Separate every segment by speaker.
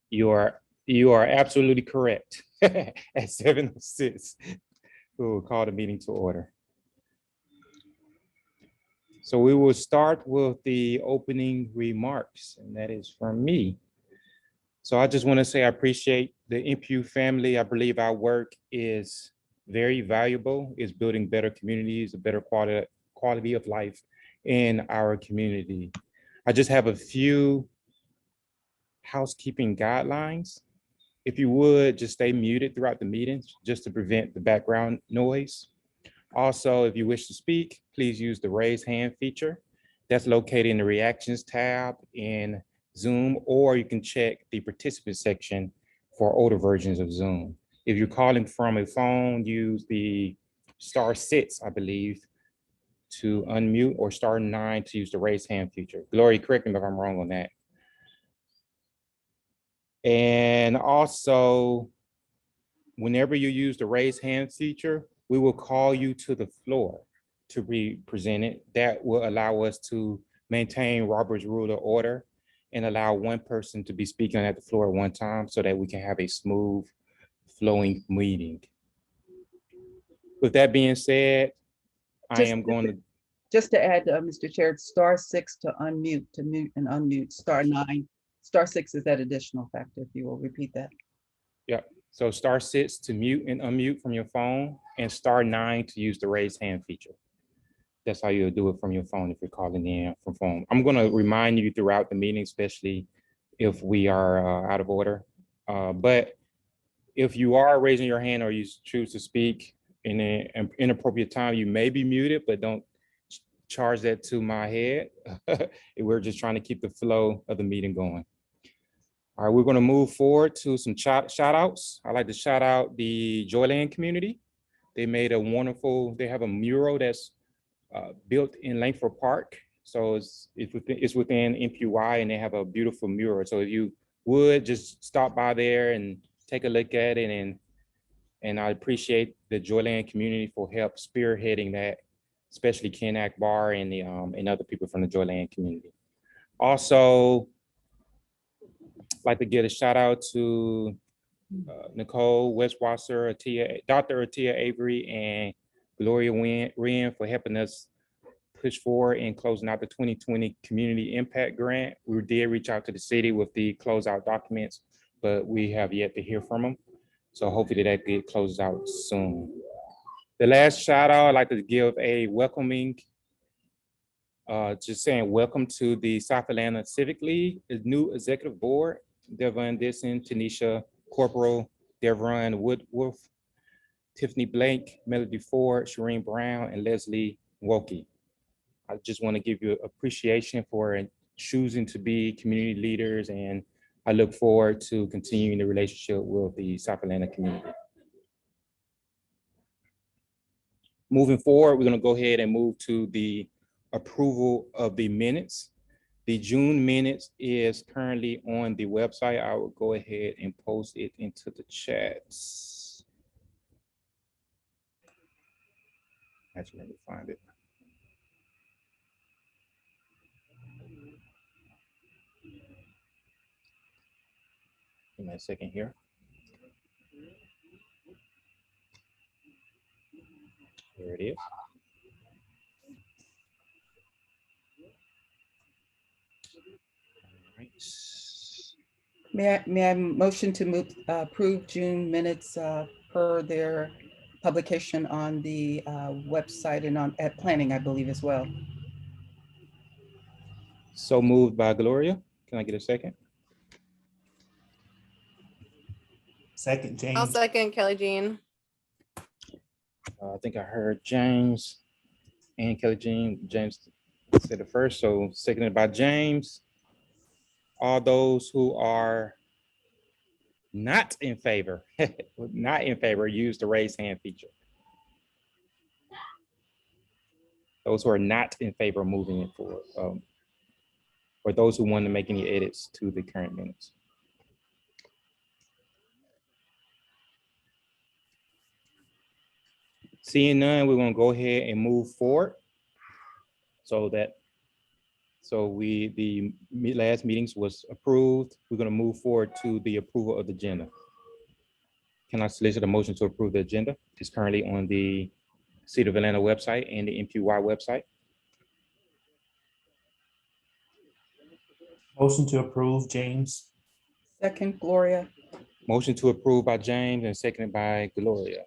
Speaker 1: You are absolutely correct. At 7:06, we will call the meeting to order. So we will start with the opening remarks, and that is from me. So I just want to say I appreciate the NPU family. I believe our work is very valuable. It's building better communities, a better quality of life in our community. I just have a few housekeeping guidelines. If you would, just stay muted throughout the meetings just to prevent the background noise. Also, if you wish to speak, please use the raise hand feature. That's located in the reactions tab in Zoom, or you can check the participant section for older versions of Zoom. If you're calling from a phone, use the *6, I believe, to unmute, or *9 to use the raise hand feature. Gloria, correct me if I'm wrong on that. And also, whenever you use the raise hand feature, we will call you to the floor to be presented. That will allow us to maintain Robert's Rule of Order and allow one person to be speaking at the floor at one time so that we can have a smooth flowing meeting. With that being said, I am going to.
Speaker 2: Just to add, Mr. Chair, it's *6 to unmute, to mute and unmute, *9. *6 is that additional factor, if you will repeat that.
Speaker 1: Yeah, so *6 to mute and unmute from your phone, and *9 to use the raise hand feature. That's how you'll do it from your phone if you're calling in from phone. I'm going to remind you throughout the meeting, especially if we are out of order. But if you are raising your hand or you choose to speak in an inappropriate time, you may be muted, but don't charge that to my head. We're just trying to keep the flow of the meeting going. All right, we're going to move forward to some shout outs. I'd like to shout out the Joyland community. They made a wonderful, they have a mural that's built in Langford Park. So it's within NPU-Y, and they have a beautiful mural. So if you would just stop by there and take a look at it, and I appreciate the Joyland community for help spearheading that, especially Ken Akbar and the and other people from the Joyland community. Also, I'd like to give a shout out to Nicole Westwasser, Dr. Atia Avery, and Gloria Wynn for helping us push forward in closing out the 2020 Community Impact Grant. We did reach out to the city with the closeout documents, but we have yet to hear from them. So hopefully that get closed out soon. The last shout out, I'd like to give a welcoming, just saying welcome to the South Atlanta Civic League, the new executive board, Devon Dixon, Tanisha Corporal, Devron Woodwolf, Tiffany Blake, Melody Ford, Shireen Brown, and Leslie Wilkie. I just want to give you appreciation for choosing to be community leaders, and I look forward to continuing the relationship with the South Atlanta community. Moving forward, we're going to go ahead and move to the approval of the minutes. The June minutes is currently on the website. I will go ahead and post it into the chats. Actually, let me find it. Give me a second here. Here it is.
Speaker 2: May I motion to approve June minutes per their publication on the website and at planning, I believe, as well.
Speaker 1: So moved by Gloria. Can I get a second?
Speaker 3: Second, James.
Speaker 4: I'll second Kelly Jean.
Speaker 1: I think I heard James and Kelly Jean. James said it first, so seconded by James. All those who are not in favor, use the raise hand feature. Those who are not in favor of moving it forward, or those who want to make any edits to the current minutes. Seeing none, we're going to go ahead and move forward. So So last meetings was approved. We're gonna move forward to the approval of the agenda. Can I solicit a motion to approve the agenda? It's currently on the City of Atlanta website and the NPU-Y website.
Speaker 3: Motion to approve, James.
Speaker 2: Second, Gloria.
Speaker 1: Motion to approve by James and seconded by Gloria.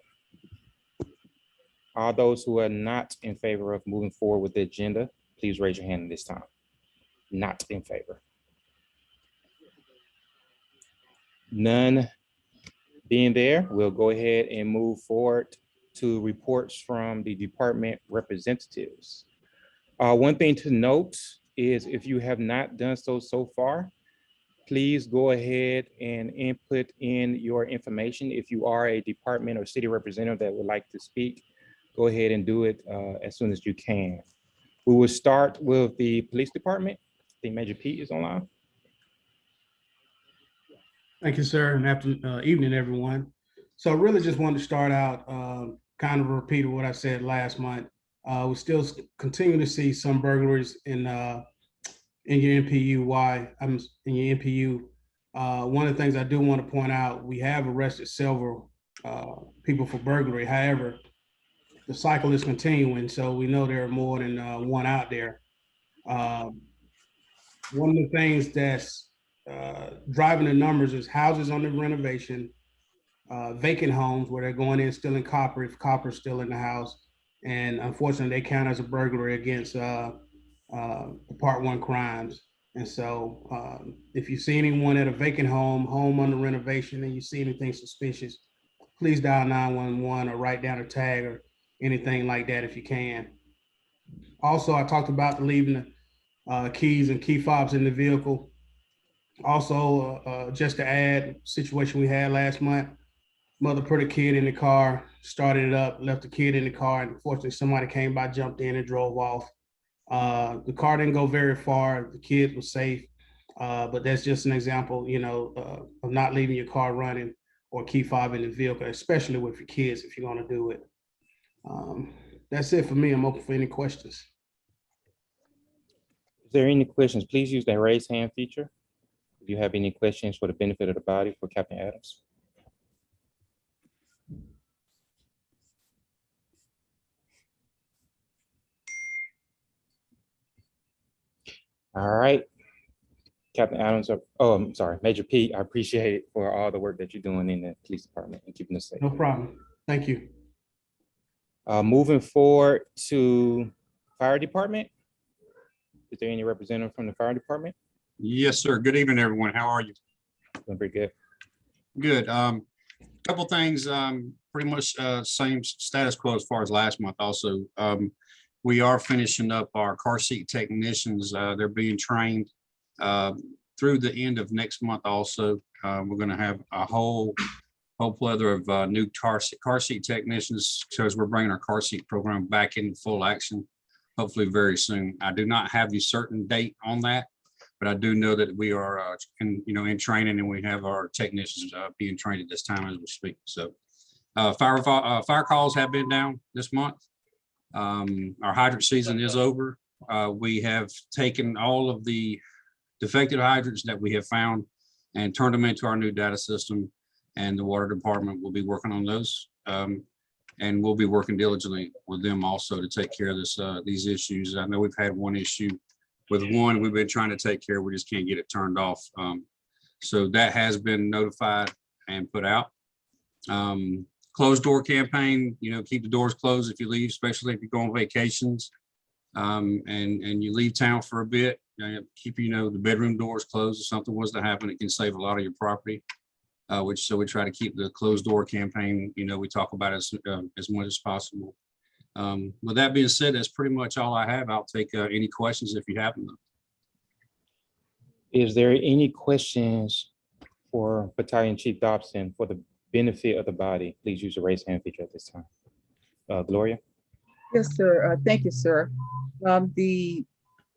Speaker 1: All those who are not in favor of moving forward with the agenda, please raise your hand at this time. Not in favor. None being there, we'll go ahead and move forward to reports from the department representatives. One thing to note is if you have not done so far, please go ahead and input in your information. If you are a department or city representative that would like to speak, go ahead and do it as soon as you can. We will start with the police department. I think Major Pete is online.
Speaker 4: Thank you, sir, and evening, everyone. So I really just wanted to start out kind of repeat what I said last month. We still continue to see some burglaries in your NPU-Y, in your NPU. One of the things I do want to point out, we have arrested several people for burglary. However, the cycle is continuing, so we know there are more than one out there. One of the things that's driving the numbers is houses under renovation, vacant homes where they're going in stealing copper if copper's still in the house, and unfortunately they count as a burglary against the Part 1 crimes. And so if you see anyone at a vacant home under renovation, and you see anything suspicious, please dial 911 or write down a tag or anything like that if you can. Also, I talked about leaving the keys and key fobs in the vehicle. Also, just to add, situation we had last month, mother put a kid in the car, started it up, left the kid in the car, and unfortunately somebody came by, jumped in and drove off. The car didn't go very far, the kid was safe, but that's just an example, of not leaving your car running or key fob in the vehicle, especially with your kids if you're gonna do it. That's it for me. I'm open for any questions.
Speaker 1: Is there any questions? Please use that raise hand feature. If you have any questions for the benefit of the body for Captain Adams. All right. Captain Adams, I'm sorry, Major Pete, I appreciate it for all the work that you're doing in the police department and keeping us safe.
Speaker 4: No problem. Thank you.
Speaker 1: Moving forward to fire department. Is there any representative from the fire department?
Speaker 5: Yes, sir. Good evening, everyone. How are you?
Speaker 1: Doing pretty good.
Speaker 5: Good. Couple things, pretty much same status quo as far as last month also. We are finishing up our car seat technicians. They're being trained through the end of next month also. We're going to have a whole plethora of new car seat technicians, because we're bringing our car seat program back into full action, hopefully very soon. I do not have a certain date on that, but I do know that we are in training, and we have our technicians being trained at this time as we speak. So fire calls have been down this month. Our hydrant season is over. We have taken all of the defective hydrants that we have found and turned them into our new data system, and the water department will be working on those. And we'll be working diligently with them also to take care of these issues. I know we've had one issue with one we've been trying to take care of. We just can't get it turned off. So that has been notified and put out. Closed door campaign, keep the doors closed if you leave, especially if you go on vacations and you leave town for a bit. Keep the bedroom doors closed. If something was to happen, it can save a lot of your property. So we try to keep the closed door campaign, we talk about as much as possible. With that being said, that's pretty much all I have. I'll take any questions if you have them.
Speaker 1: Is there any questions for Battalion Chief Dobson for the benefit of the body? Please use the raise hand feature at this time. Gloria?
Speaker 2: Yes, sir. Thank you, sir.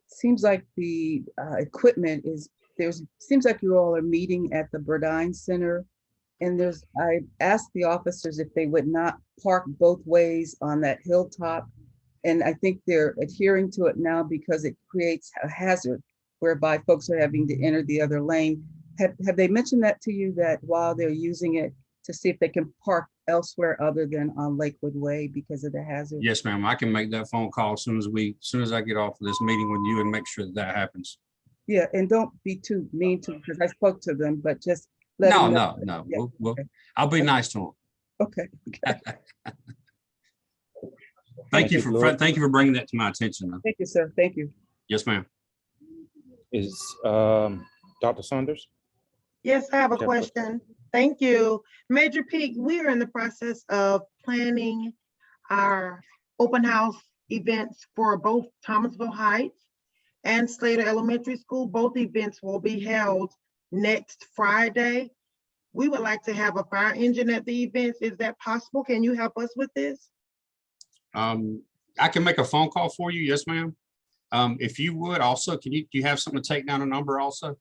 Speaker 2: Seems like the equipment seems like you all are meeting at the Burdine Center. And I asked the officers if they would not park both ways on that hilltop And I think they're adhering to it now because it creates a hazard whereby folks are having to enter the other lane. Have they mentioned that to you, that while they're using it to see if they can park elsewhere other than on Lakewood Way because of the hazard?
Speaker 5: Yes, ma'am. I can make that phone call as soon as I get off of this meeting with you and make sure that happens.
Speaker 2: Yeah, and don't be too mean to, because I spoke to them, but just let
Speaker 5: No,
Speaker 2: them know.
Speaker 5: no.
Speaker 2: Yeah, okay.
Speaker 5: I'll be nice to
Speaker 2: Okay.
Speaker 5: them. Thank you for bringing that to my attention. though.
Speaker 2: Thank you, sir. Thank you.
Speaker 5: Yes, ma'am.
Speaker 1: Is Dr. Saunders?
Speaker 6: Yes, I have a
Speaker 1: Jeff,
Speaker 6: question. Thank you. Major Peak, we are in the process of planning our open house events for both Thomasville Heights and Slater Elementary School. Both events will be held next Friday. We would like to have a fire engine at the events. Is that possible? Can you help us with this?
Speaker 5: I can make a phone call for you. Yes, ma'am. If you would also, do you have something to take down a number also?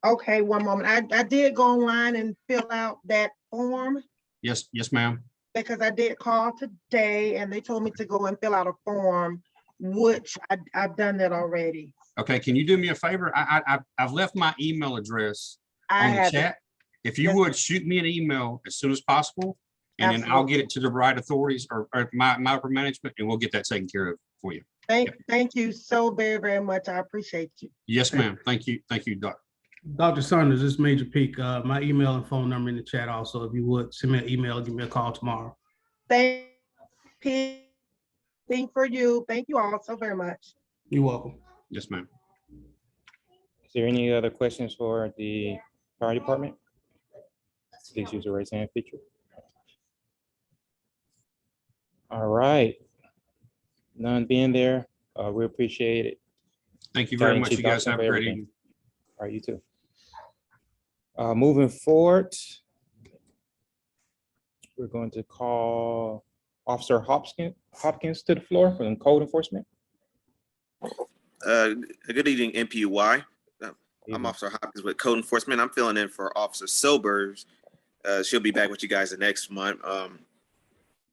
Speaker 6: Okay, one moment. I did go online and fill out that form
Speaker 5: Yes, ma'am.
Speaker 6: because I did call today and they told me to go and fill out a form, which I've done that already.
Speaker 5: Okay, can you do me a favor? I've left my email address
Speaker 6: I
Speaker 5: on the
Speaker 6: have it.
Speaker 5: chat. If you
Speaker 6: Yes.
Speaker 5: would shoot me an email as soon as possible, and then I'll get it to the right authorities or my upper management, and we'll get that taken care of for you.
Speaker 6: Thank you so very, very much. I appreciate you.
Speaker 5: Yes, ma'am. Thank you, Doc.
Speaker 4: Dr. Saunders, this is Major Peak. My email and phone number in the chat also. If you would send me an email, give me a call tomorrow.
Speaker 6: Thank for you. Thank you all so very much.
Speaker 4: You're welcome.
Speaker 5: Yes, ma'am.
Speaker 1: Is there any other questions for the fire department? Please use the raise hand feature. All right. None being there, we appreciate it.
Speaker 5: Thank you very
Speaker 1: Thank
Speaker 5: much.
Speaker 1: you,
Speaker 5: You guys
Speaker 1: Dr.
Speaker 5: have a
Speaker 1: for
Speaker 5: great
Speaker 1: everything.
Speaker 5: evening.
Speaker 1: All right, you too. Moving forward, we're going to call Officer Hopkins to the floor from code enforcement.
Speaker 7: Good evening, NPU-Y. I'm Officer Hopkins with Code Enforcement. I'm filling in for Officer Sobers. She'll be back with you guys the next month.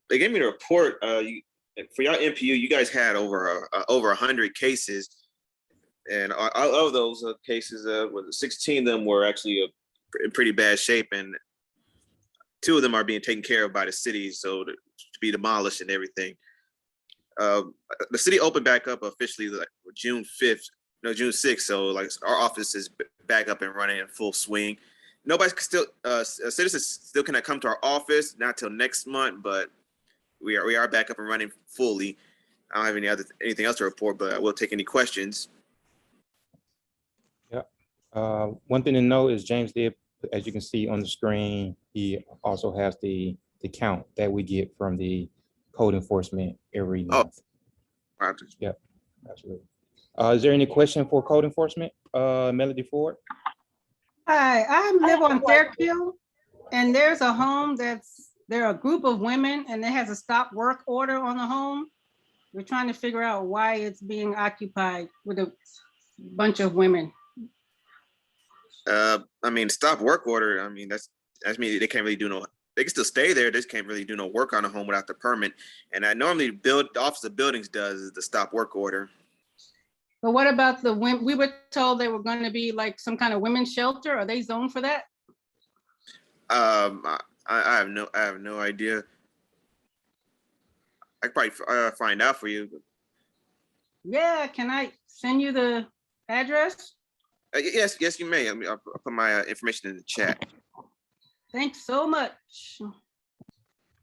Speaker 7: They gave me the report. For y'all NPU, you guys had over 100 cases, and all of those cases, 16 of them were actually in pretty bad shape, and 2 of them are being taken care of by the city, so to be demolished and everything. The city opened back up officially like June 6th. So like our office is back up and running in full swing. Nobody can still, citizens still cannot come to our office, not till next month, but we are back up and running fully. I don't have anything else to report, but I will take any questions.
Speaker 1: Yeah. One thing to note is James did, as you can see on the screen, he also has the count that we get from the code enforcement every month.
Speaker 7: Roger.
Speaker 1: Yep, absolutely. Is there any question for code enforcement? Melody Ford?
Speaker 8: Hi, I live on Fairfield, and there's a home there are a group of women, and it has a stop work order on the home. We're trying to figure out why it's being occupied with a bunch of women.
Speaker 7: I mean, stop work order. I mean, that's mean they can't really do no. They can still stay there. They just can't really do no work on a home without the permit. And I normally the Office of Buildings does is the stop work order.
Speaker 8: But what about the women? We were told they were going to be like some kind of women's shelter. Are they zoned for that?
Speaker 7: I have no idea. I could probably find out for you.
Speaker 8: Yeah, can I send you the address?
Speaker 7: Yes, you may. I mean, I'll put my information in the chat.
Speaker 8: Thanks so much.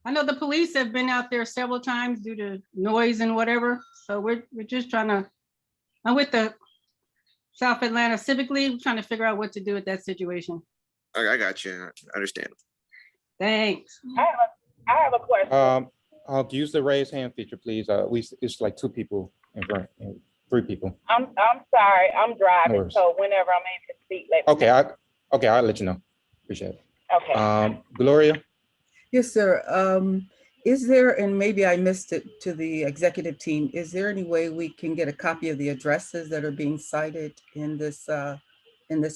Speaker 8: I know the police have been out there several times due to noise and whatever. So we're just trying to, I'm with the South Atlanta Civic League, trying to figure out what to do with that situation.
Speaker 7: I got you. I understand.
Speaker 8: Thanks.
Speaker 9: I have a question.
Speaker 1: I'll use the raise hand feature, please. It's like 2 people in front, and 3 people.
Speaker 9: I'm sorry, I'm driving,
Speaker 1: No worries.
Speaker 9: so whenever I'm able to speak, let me
Speaker 1: Okay, I'll let you know. Appreciate it.
Speaker 9: Okay.
Speaker 1: Gloria?
Speaker 2: Yes, sir. Is there, and maybe I missed it to the executive team, is there any way we can get a copy of the addresses that are being cited in this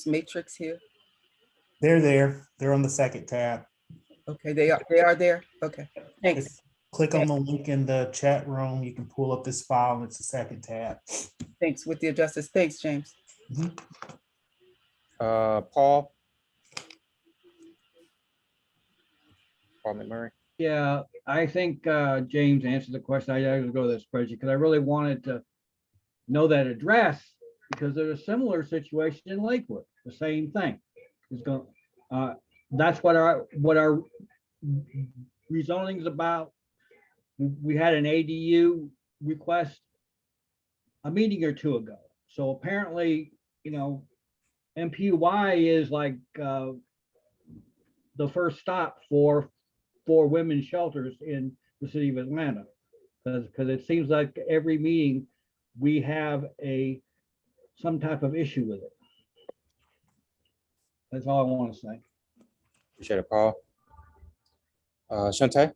Speaker 2: matrix here?
Speaker 3: They're there. They're on the second tab.
Speaker 2: Okay, they are there? Okay, thanks.
Speaker 3: Click on the link in the chat room. You can pull up this file and it's the second tab.
Speaker 2: Thanks with the justice. Thanks, James.
Speaker 1: Paul McMurray.
Speaker 10: Yeah, I think James answered the question. I gotta go to the spreadsheet because I really wanted to know that address because there's a similar situation in Lakewood. The same thing is going. That's what our rezoning is about. We had an ADU request a meeting or two ago. So apparently, you know, NPU-Y is like the first stop for women's shelters in the city of Atlanta. Because it seems like every meeting we have some type of issue with it. That's all I want to say.
Speaker 1: Appreciate it, Paul. Shante?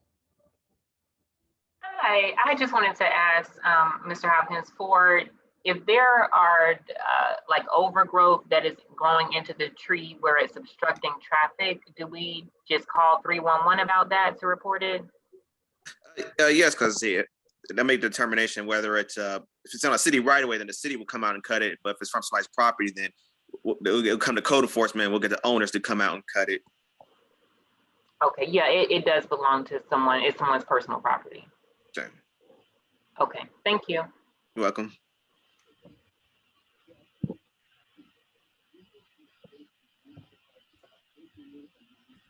Speaker 11: Hi, I just wanted to ask Mr. Hopkins for if there are like overgrowth that is growing into the tree where it's obstructing traffic, do we just call 311 about that to report it?
Speaker 7: Yes, because they make the determination whether it's if it's on a city right away, then the city will come out and cut it. But if it's from somebody's property, then it'll come to code enforcement. We'll get the owners to come out and cut it.
Speaker 11: Okay, yeah, it does belong to someone. It's someone's personal property.
Speaker 7: Okay.
Speaker 11: Okay, thank you.
Speaker 7: You're welcome.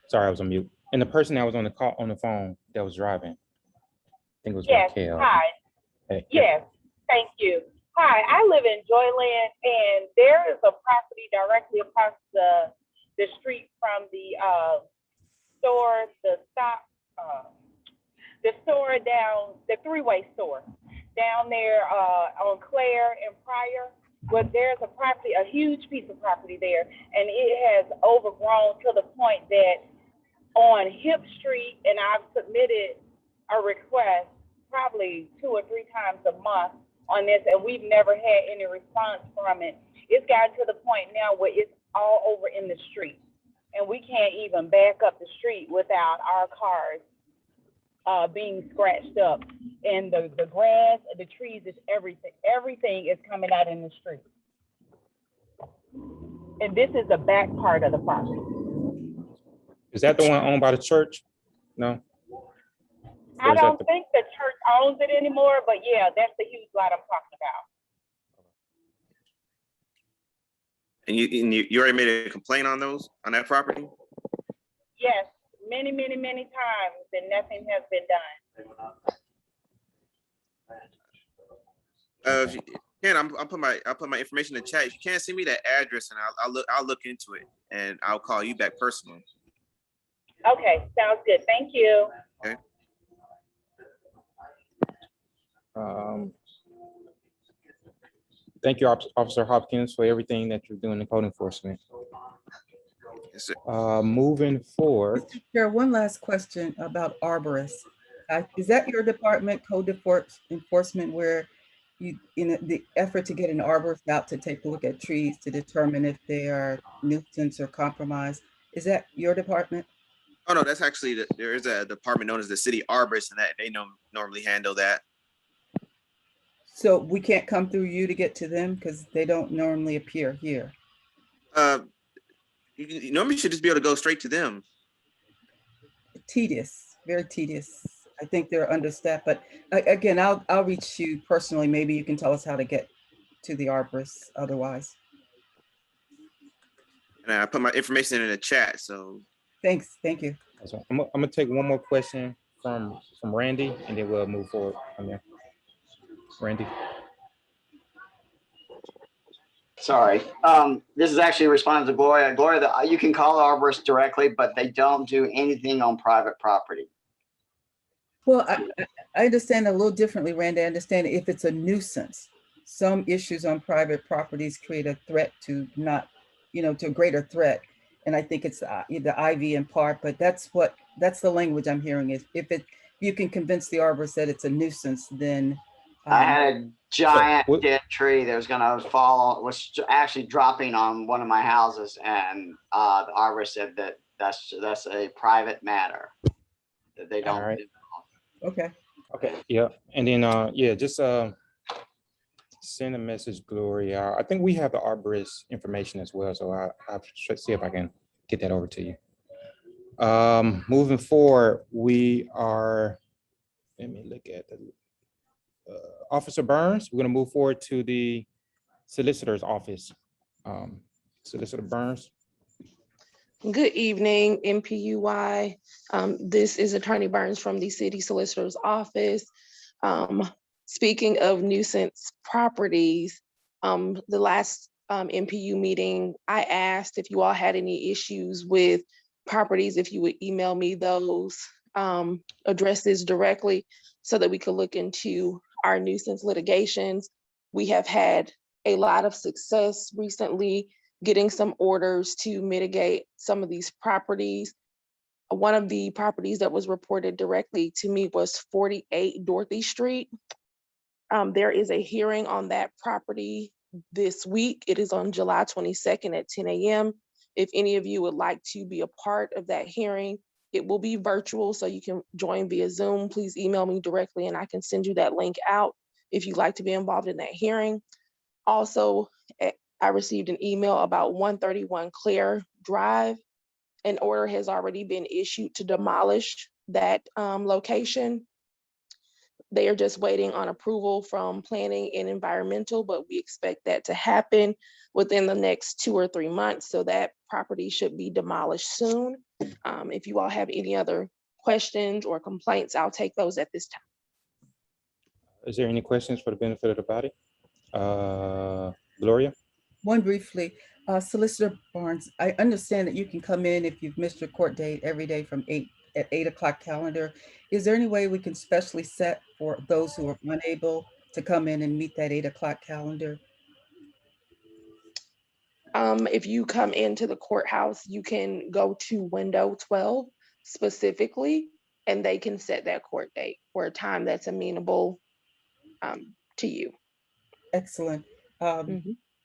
Speaker 1: Sorry, I was on mute. And the person that was on the call on the phone that was driving, I think it was
Speaker 9: Yes,
Speaker 1: Raquel.
Speaker 9: hi.
Speaker 1: Hey,
Speaker 9: Yes, thank you. Hi, I live in Joyland, and there is a property directly across the street from the store, the store down, the three-way store down there on Claire and Pryor. But there's a property, a huge piece of property there, and it has overgrown to the point that on Hip Street, and I've submitted a request probably 2 or 3 times a month on this, and we've never had any response from it. It's gotten to the point now where it's all over in the street, and we can't even back up the street without our cars being scratched up. And the grass, the trees, is everything is coming out in the street. And this is the back part of the property.
Speaker 1: Is that the one owned by the church? No?
Speaker 9: I don't think the church owns it anymore, but yeah, that's the huge lot I'm talking about.
Speaker 7: And you already made a complaint on that property?
Speaker 9: Yes, many times, and nothing has been done.
Speaker 7: I'll put my information in the chat. If you can't send me that address, and I'll look into it, and I'll call you back personally.
Speaker 9: Okay, sounds good. Thank you.
Speaker 7: Okay.
Speaker 1: Thank you, Officer Hopkins, for everything that you're doing in code enforcement.
Speaker 7: Yes, sir.
Speaker 1: Moving forward.
Speaker 2: Mr. Chair, one last question about arborists. Is that your department, code enforcement, where you, in the effort to get an arborist out to take a look at trees to determine if they are nuisance or compromised? Is that your department?
Speaker 7: Oh no, that's actually there is a department known as the city arborist, and that they normally handle that.
Speaker 2: So we can't come through you to get to them because they don't normally appear here.
Speaker 7: You normally should just be able to go straight to them.
Speaker 2: Tedious, very tedious. I think they're understaffed, but again, I'll reach you personally. Maybe you can tell us how to get to the arborist otherwise.
Speaker 7: And I put my information in the chat, so.
Speaker 2: Thanks, thank you.
Speaker 1: So I'm gonna take one more question from Randy, and then we'll move forward from there. Randy.
Speaker 12: Sorry, this is actually responding to Gloria. Gloria, you can call arborists directly, but they don't do anything on private property.
Speaker 2: Well, I understand a little differently, Randy. I understand if it's a nuisance. Some issues on private properties create a threat to not, to a greater threat. And I think it's the ivy in part, but that's the language I'm hearing is if you can convince the arborist that it's a nuisance, then.
Speaker 12: I had a giant dead tree that was gonna fall, was actually dropping on one of my houses, and the arborist said that that's a private matter that they don't.
Speaker 1: All right.
Speaker 2: Okay,
Speaker 1: Okay, yeah, and then, yeah, just, send a message, Gloria. I think we have the arborist information as well, so I should see if I can get that over to you. Moving forward, we are, let me look at the, Officer Burns, we're gonna move forward to the solicitor's office. Solicitor Burns.
Speaker 13: Good evening, NPU-Y. This is Attorney Burns from the City Solicitor's Office. Speaking of nuisance properties, the last NPU meeting, I asked if you all had any issues with properties, if you would email me those addresses directly so that we could look into our nuisance litigations. We have had a lot of success recently getting some orders to mitigate some of these properties. One of the properties that was reported directly to me was 48 Dorothy Street. There is a hearing on that property this week. It is on July 22nd at 10 a.m. If any of you would like to be a part of that hearing, it will be virtual, so you can join via Zoom. Please email me directly and I can send you that link out if you'd like to be involved in that hearing. Also, I received an email about 131 Clare Drive. An order has already been issued to demolish that location. They are just waiting on approval from planning and environmental, but we expect that to happen within the next 2 or 3 months. So that property should be demolished soon. If you all have any other questions or complaints, I'll take those at this time.
Speaker 1: Is there any questions for the benefit of the body? Gloria?
Speaker 2: one briefly, Solicitor Barnes, I understand that you can come in if you've missed your court date every day from 8 o'clock calendar. Is there any way we can specially set for those who are unable to come in and meet that 8 o'clock calendar?
Speaker 13: If you come into the courthouse, you can go to window 12 specifically, and they can set that court date for a time that's amenable to you.
Speaker 2: Excellent.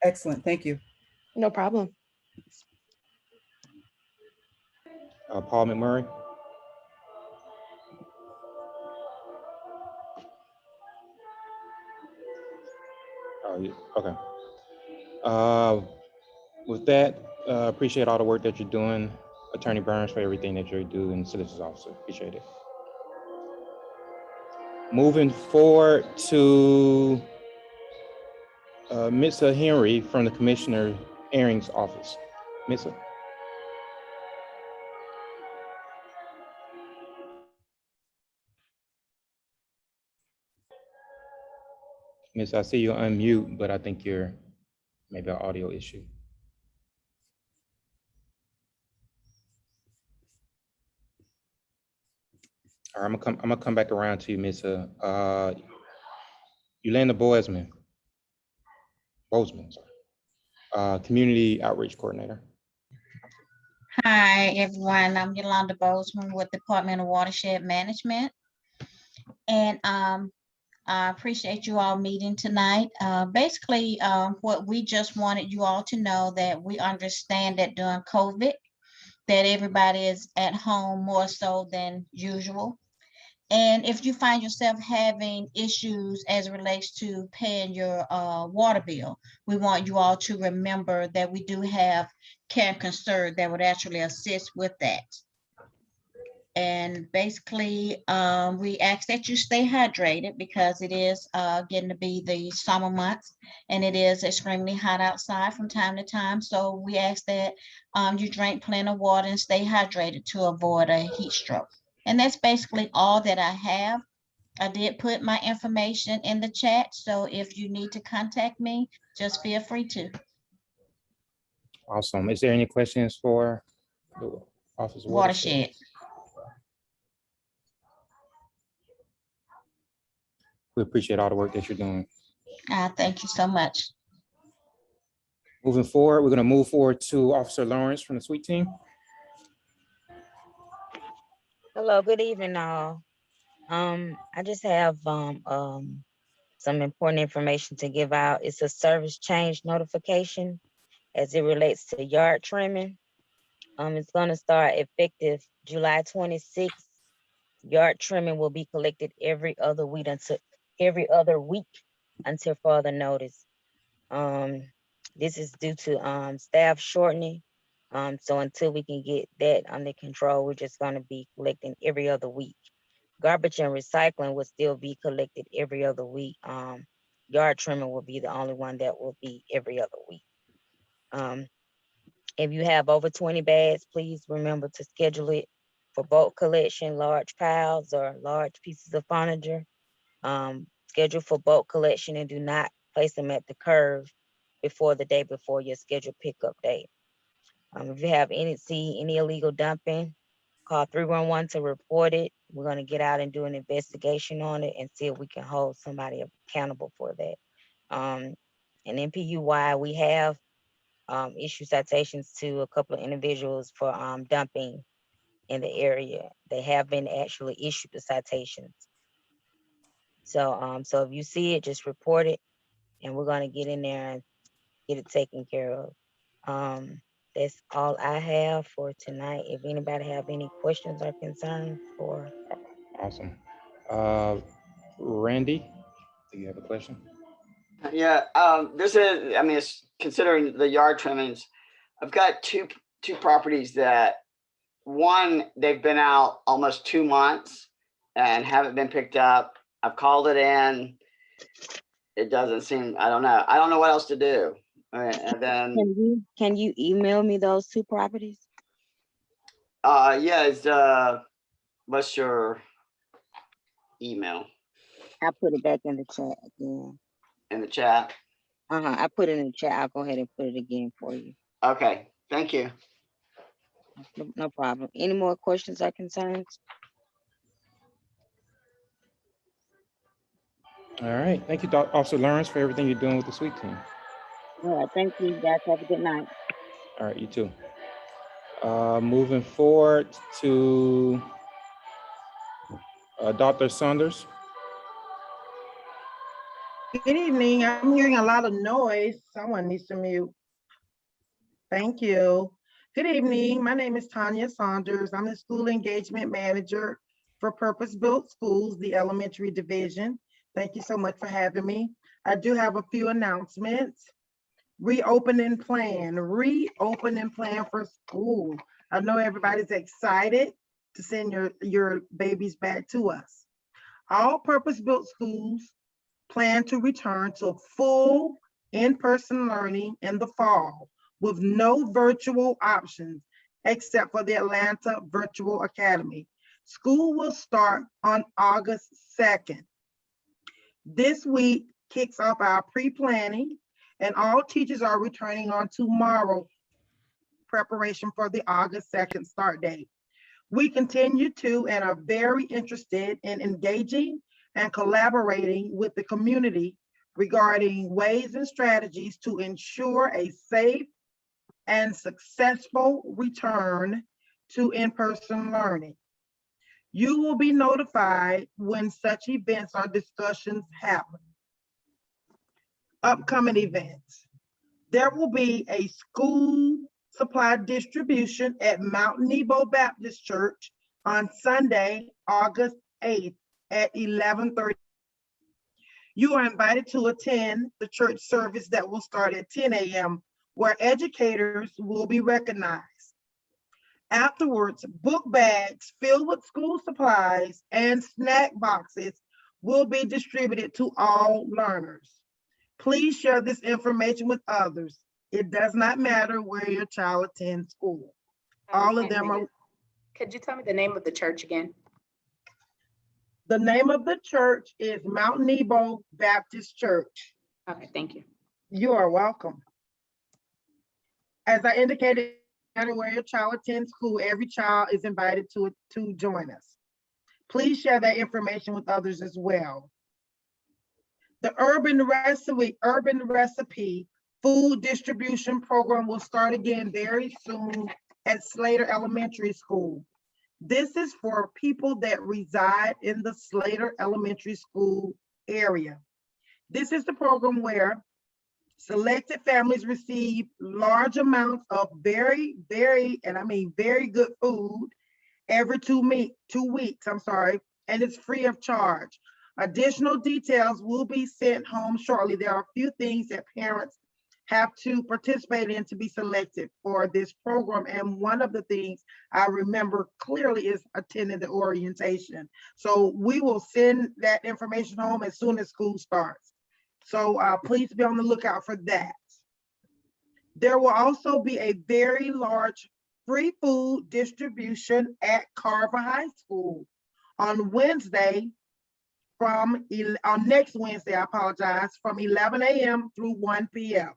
Speaker 2: Excellent. Thank you.
Speaker 13: No problem.
Speaker 1: Paul McMurray? Oh, yeah, okay. With that, appreciate all the work that you're doing, Attorney Burns, for everything that you do in the Solicitor's Office. Appreciate it. Moving forward to Mr. Henry from the Commissioner Airing's office. Mr. Miss, I see you unmute, but I think you're maybe an audio issue. All right, I'm gonna come back around to you, Miss Yolanda Bozeman, sorry. Community Outreach Coordinator.
Speaker 14: Hi, everyone. I'm Yolanda Bozeman with Department of Watershed Management. And I appreciate you all meeting tonight. Basically, what we just wanted you all to know that we understand that during COVID, that everybody is at home more so than usual. And if you find yourself having issues as it relates to paying your water bill, we want you all to remember that we do have Care and Concern that would actually assist with that. And basically, we ask that you stay hydrated because it is getting to be the summer months and it is extremely hot outside from time to time. So we ask that you drink plenty of water and stay hydrated to avoid a heat stroke. And that's basically all that I have. I did put my information in the chat. So if you need to contact me, just feel free to.
Speaker 1: Awesome. Is there any questions for the Office of
Speaker 14: Watershed?
Speaker 1: We appreciate all the work that you're doing.
Speaker 14: Thank you so much.
Speaker 1: Moving forward, we're gonna move forward to Officer Lawrence from the SWEET team.
Speaker 15: Hello, good evening, all. I just have some important information to give out. It's a service change notification as it relates to yard trimming. It's going to start effective July 26th Yard trimming will be collected every other week until further notice. This is due to staff shortening. So until we can get that under control, we're just gonna be collecting every other week. Garbage and recycling will still be collected every other week. Yard trimming will be the only one that will be every other week. If you have over 20 bags, please remember to schedule it for bulk collection, large piles or large pieces of furniture. Schedule for bulk collection and do not place them at the curb before the day before your scheduled pickup date. If you have any illegal dumping, call 311 to report it. We're gonna get out and do an investigation on it and see if we can hold somebody accountable for that. And NPU-Y, we have issued citations to a couple of individuals for dumping in the area. They have been actually issued the citations. So, so if you see it, just report it, and we're gonna get in there and get it taken care of. That's all I have for tonight. If anybody have any questions or concerns for.
Speaker 1: Awesome. Randy, do you have a question?
Speaker 12: Yeah, this is, I mean, it's considering the yard trimmings. I've got two properties that, one, they've been out almost 2 months and haven't been picked up. I've called it in. It doesn't seem, I don't know what else to do. And then
Speaker 15: Can you email me those 2 properties?
Speaker 12: yeah, it's what's your email?
Speaker 15: I put it back in the chat again.
Speaker 12: In the chat?
Speaker 15: I put it in the chat. I'll go ahead and put it again for you.
Speaker 12: Okay, thank you.
Speaker 15: No problem. Any more questions or concerns?
Speaker 1: All right. Thank you, Officer Lawrence, for everything you're doing with the sweet team.
Speaker 15: All right, thank you guys. Have a good night.
Speaker 1: All right, you too. Moving forward to Dr. Saunders.
Speaker 6: Good evening. I'm hearing a lot of noise. Someone needs to mute. Thank you. Good evening. My name is Tanya Saunders. I'm the School Engagement Manager for Purpose Built Schools, the elementary division. Thank you so much for having me. I do have a few announcements. Reopening plan for school. I know everybody's excited to send your babies back to us. All purpose-built schools plan to return to full in-person learning in the fall with no virtual options except for the Atlanta Virtual Academy. School will start on August 2nd. This week kicks off our pre-planning, and all teachers are returning on tomorrow, preparation for the August 2nd start date. We continue to and are very interested in engaging and collaborating with the community regarding ways and strategies to ensure a safe and successful return to in-person learning. You will be notified when such events or discussions happen. Upcoming events. There will be a school supply distribution at Mount Nebo Baptist Church on Sunday, August 8th at 11:30. You are invited to attend the church service that will start at 10 a.m., where educators will be recognized. Afterwards, book bags filled with school supplies and snack boxes will be distributed to all learners. Please share this information with others. It does not matter where your child attends school. All of them are.
Speaker 16: Could you tell me the name of the church again?
Speaker 6: The name of the church is Mount Nebo Baptist Church.
Speaker 16: Okay, thank you.
Speaker 6: You are welcome. As I indicated, no matter where your child attends school, every child is invited to join us. Please share that information with others as well. The Urban Recipe food distribution program will start again very soon at Slater Elementary School. This is for people that reside in the Slater Elementary School area. This is the program where selected families receive large amounts of very good food every 2 weeks, I'm sorry, and it's free of charge. Additional details will be sent home shortly. There are a few things that parents have to participate in to be selected for this program. And one of the things I remember clearly is attending the orientation. So we will send that information home as soon as school starts. So please be on the lookout for that. There will also be a very large free food distribution at Carver High School on Wednesday on next Wednesday, I apologize, from 11 a.m. through 1 p.m.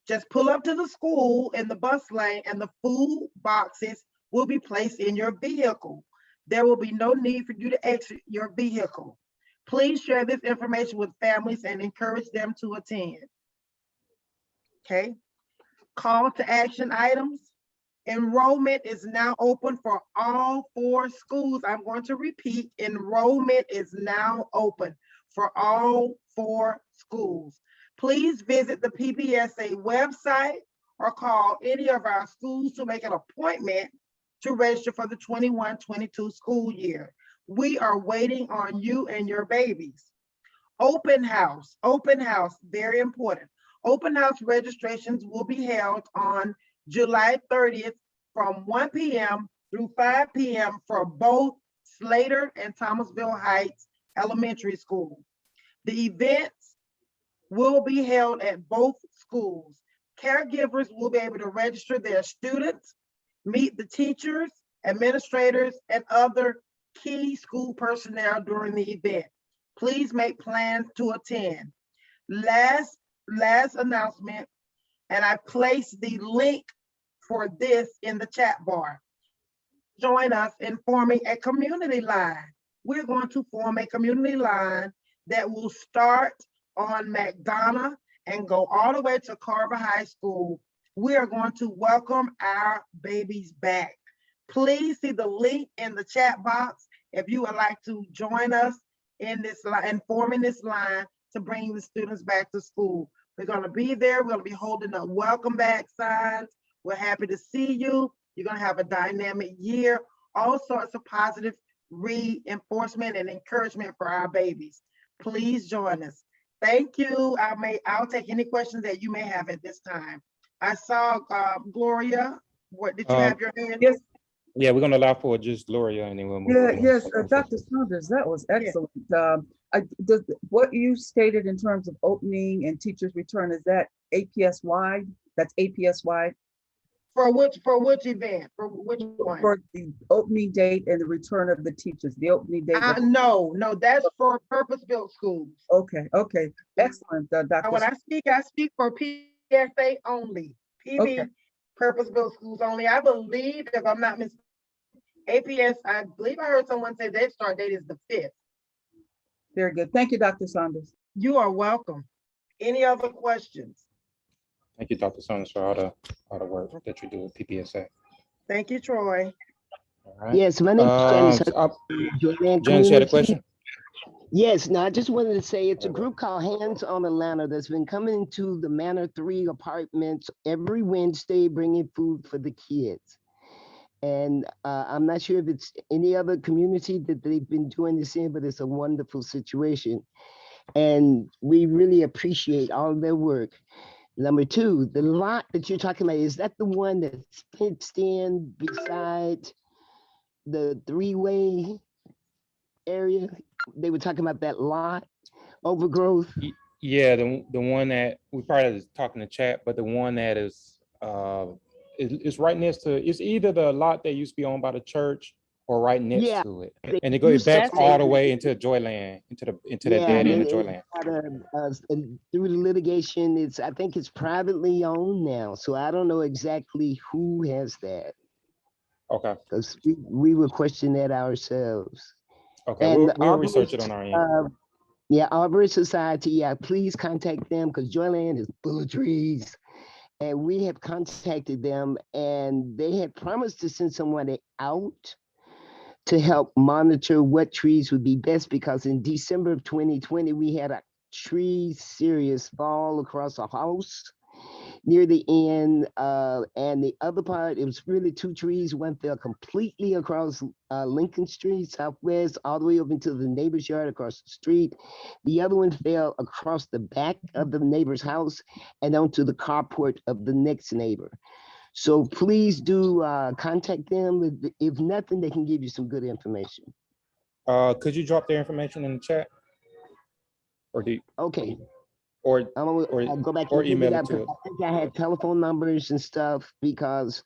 Speaker 6: Just pull up to the school in the bus lane and the food boxes will be placed in your vehicle. There will be no need for you to exit your vehicle. Please share this information with families and encourage them to attend. Okay. Call to action items. Enrollment is now open for all 4 schools. I'm going to repeat, enrollment is now open for all 4 schools. Please visit the PBSA website or call any of our schools to make an appointment to register for the 21-22 school year. We are waiting on you and your babies. Open house, very important. Open house registrations will be held on July 30th from 1 p.m. through 5 p.m. for both Slater and Thomasville Heights Elementary School. The events will be held at both schools. Caregivers will be able to register their students, meet the teachers, administrators, and other key school personnel during the event. Please make plans to attend. Last announcement, and I placed the link for this in the chat bar. Join us in forming a community line. We're going to form a community line that will start on McDonough and go all the way to Carver High School. We are going to welcome our babies back. Please see the link in the chat box if you would like to join us in this line and forming this line to bring the students back to school. We're going to be there. We're going to be holding up welcome back signs. We're happy to see you. You're going to have a dynamic year, all sorts of positive reinforcement and encouragement for our babies. Please join us. Thank you. I'll take any questions that you may have at this time. I saw Gloria. What did you have your hand?
Speaker 2: Yes.
Speaker 1: Yeah, we're gonna allow for just Gloria and then we'll move.
Speaker 2: Yeah,
Speaker 1: on.
Speaker 2: yes, Dr. Saunders, that was excellent. What you stated in terms of opening and teachers return, is that APS-wide? That's APS-wide?
Speaker 6: For which event? For which one?
Speaker 2: For the opening date and the return of the teachers, the opening date?
Speaker 6: No, that's for purpose-built schools.
Speaker 2: Okay, excellent, Dr.
Speaker 6: When I speak for PSA only, PB, purpose-built schools only. I believe, if I'm not mistaken, APS, I believe I heard someone say their start date is the 5th.
Speaker 2: Very good. Thank you, Dr. Saunders.
Speaker 6: You are welcome. Any other questions?
Speaker 1: Thank you, Dr. Saunders, for all the work that you do with PPSA.
Speaker 6: Thank you, Troy.
Speaker 1: All right.
Speaker 17: Yes, my name is Janice.
Speaker 1: Janice, you had a question?
Speaker 17: Yes, no, I just wanted to say it's a group called Hands on Atlanta that's been coming to the Manor 3 apartments every Wednesday, bringing food for the kids. And I'm not sure if it's any other community that they've been doing this in, but it's a wonderful situation. And we really appreciate all their work. Number 2, the lot that you're talking about, is that the one that's fenced in beside the 3-way area? They were talking about that lot overgrowth.
Speaker 1: Yeah, the one that we probably was talking to chat, but the one that is it's right next to, it's either the lot that used to be owned by the church or right next to it, and it goes back all the way into Joyland, into that dead end of Joyland.
Speaker 17: Through the litigation, I think it's privately owned now, so I don't know exactly who has that.
Speaker 1: Okay.
Speaker 17: Because we were questioning that ourselves.
Speaker 1: Okay,
Speaker 17: and
Speaker 1: we'll research it on our end.
Speaker 17: Yeah, Arborist Society, yeah, please contact them because Joyland is full of trees. And we have contacted them and they had promised to send someone out to help monitor what trees would be best, because in December of 2020, we had a tree serious fall across a house. near the end. And the other part, it was really two trees. One fell completely across Lincoln Street, Southwest, all the way up into the neighbor's yard across the street. The other one fell across the back of the neighbor's house and onto the carport of the next neighbor. So please do contact them. If nothing, they can give you some good information.
Speaker 1: Could you drop their information in the chat? Or do you,
Speaker 17: Okay.
Speaker 1: or
Speaker 17: I'll go back
Speaker 1: or
Speaker 17: and dig
Speaker 1: email
Speaker 17: it
Speaker 1: it
Speaker 17: up.
Speaker 1: to
Speaker 17: 'Cause
Speaker 1: us?
Speaker 17: I think I had telephone numbers and stuff because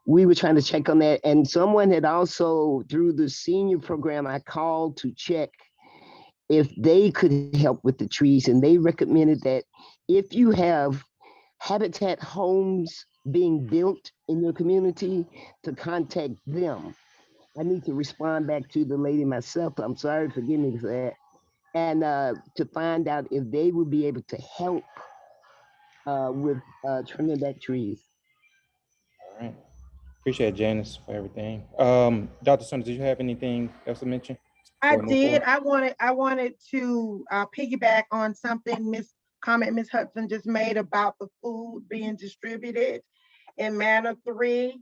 Speaker 17: we were trying to check on that. And someone had also, through the senior program, I called to check if they could help with the trees. And they recommended that if you have habitat homes being built in your community, to contact them. I need to respond back to the lady myself. I'm sorry, forgive me for that. And to find out if they would be able to help with trimming back trees.
Speaker 1: All right. Appreciate it, Janice, for everything. Dr. Sanders, did you have anything else to mention?
Speaker 6: I
Speaker 1: before we move
Speaker 6: did.
Speaker 1: forward?
Speaker 6: I wanted to piggyback on something Miss Hudson just made about the food being distributed in Manor 3.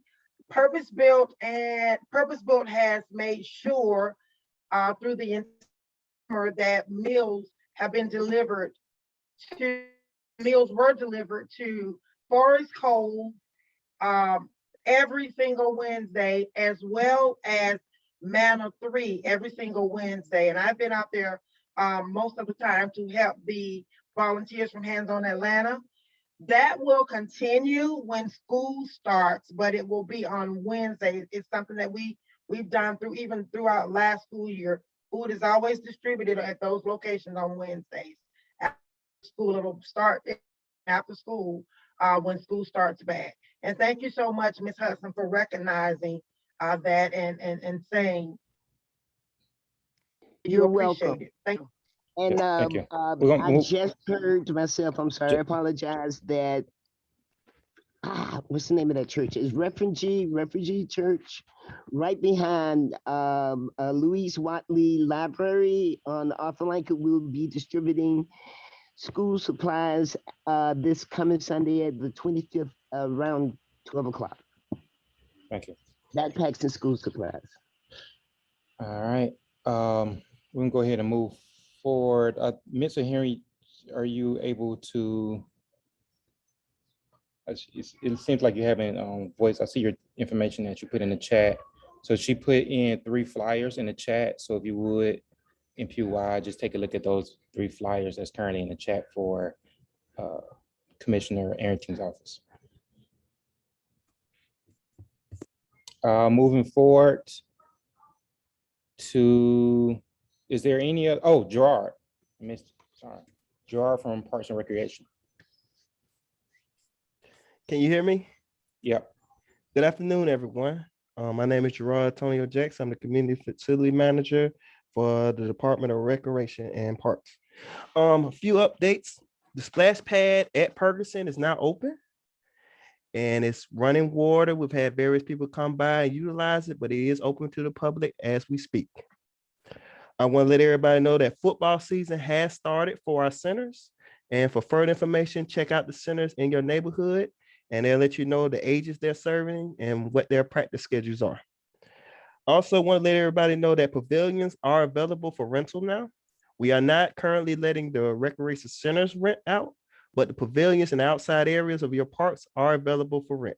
Speaker 6: Purpose Built has made sure through the summer that meals were delivered to Forest Cove every single Wednesday, as well as Manor 3 every single Wednesday. And I've been out there most of the time to help the volunteers from Hands On Atlanta. That will continue when school starts, but it will be on Wednesdays. It's something that we've done throughout last school year. Food is always distributed at those locations on Wednesdays. After school, it'll start after school when school starts back. And thank you so much, Ms. Hudson, for recognizing that and saying
Speaker 17: You're
Speaker 6: appreciate
Speaker 17: welcome.
Speaker 6: it. Thank you.
Speaker 17: And
Speaker 1: Yeah, thank you.
Speaker 17: I just heard to myself, I'm sorry, I apologize, that what's the name of that church? It's Refugee Church, right behind Louise Watley Library on Arthur Lincoln. Will be distributing school supplies this coming Sunday at the 25th around 12 o'clock.
Speaker 1: Thank you.
Speaker 17: Backpacks and school supplies.
Speaker 1: All right. We can go ahead and move forward. Mr. Henry, are you able to? It seems like you haven't voice. I see your information that you put in the chat. So she put in 3 flyers in the chat. So if you would, NPU-Y, just take a look at those 3 flyers that's currently in the chat for Commissioner Arrington's office. Moving forward to, is there any other, oh, Gerard, Gerard from Parks and Recreation.
Speaker 18: Can you hear me?
Speaker 1: Yep.
Speaker 18: Good afternoon, everyone. My name is Gerard Antonio Jackson. I'm the Community Facility Manager for the Department of Recreation and Parks. A few updates. The splash pad at Ferguson is now open and it's running water. We've had various people come by and utilize it, but it is open to the public as we speak. I want to let everybody know that football season has started for our centers. And for further information, check out the centers in your neighborhood and they'll let you know the ages they're serving and what their practice schedules are. Also want to let everybody know that pavilions are available for rental now. We are not currently letting the recreation centers rent out, but the pavilions and outside areas of your parks are available for rent.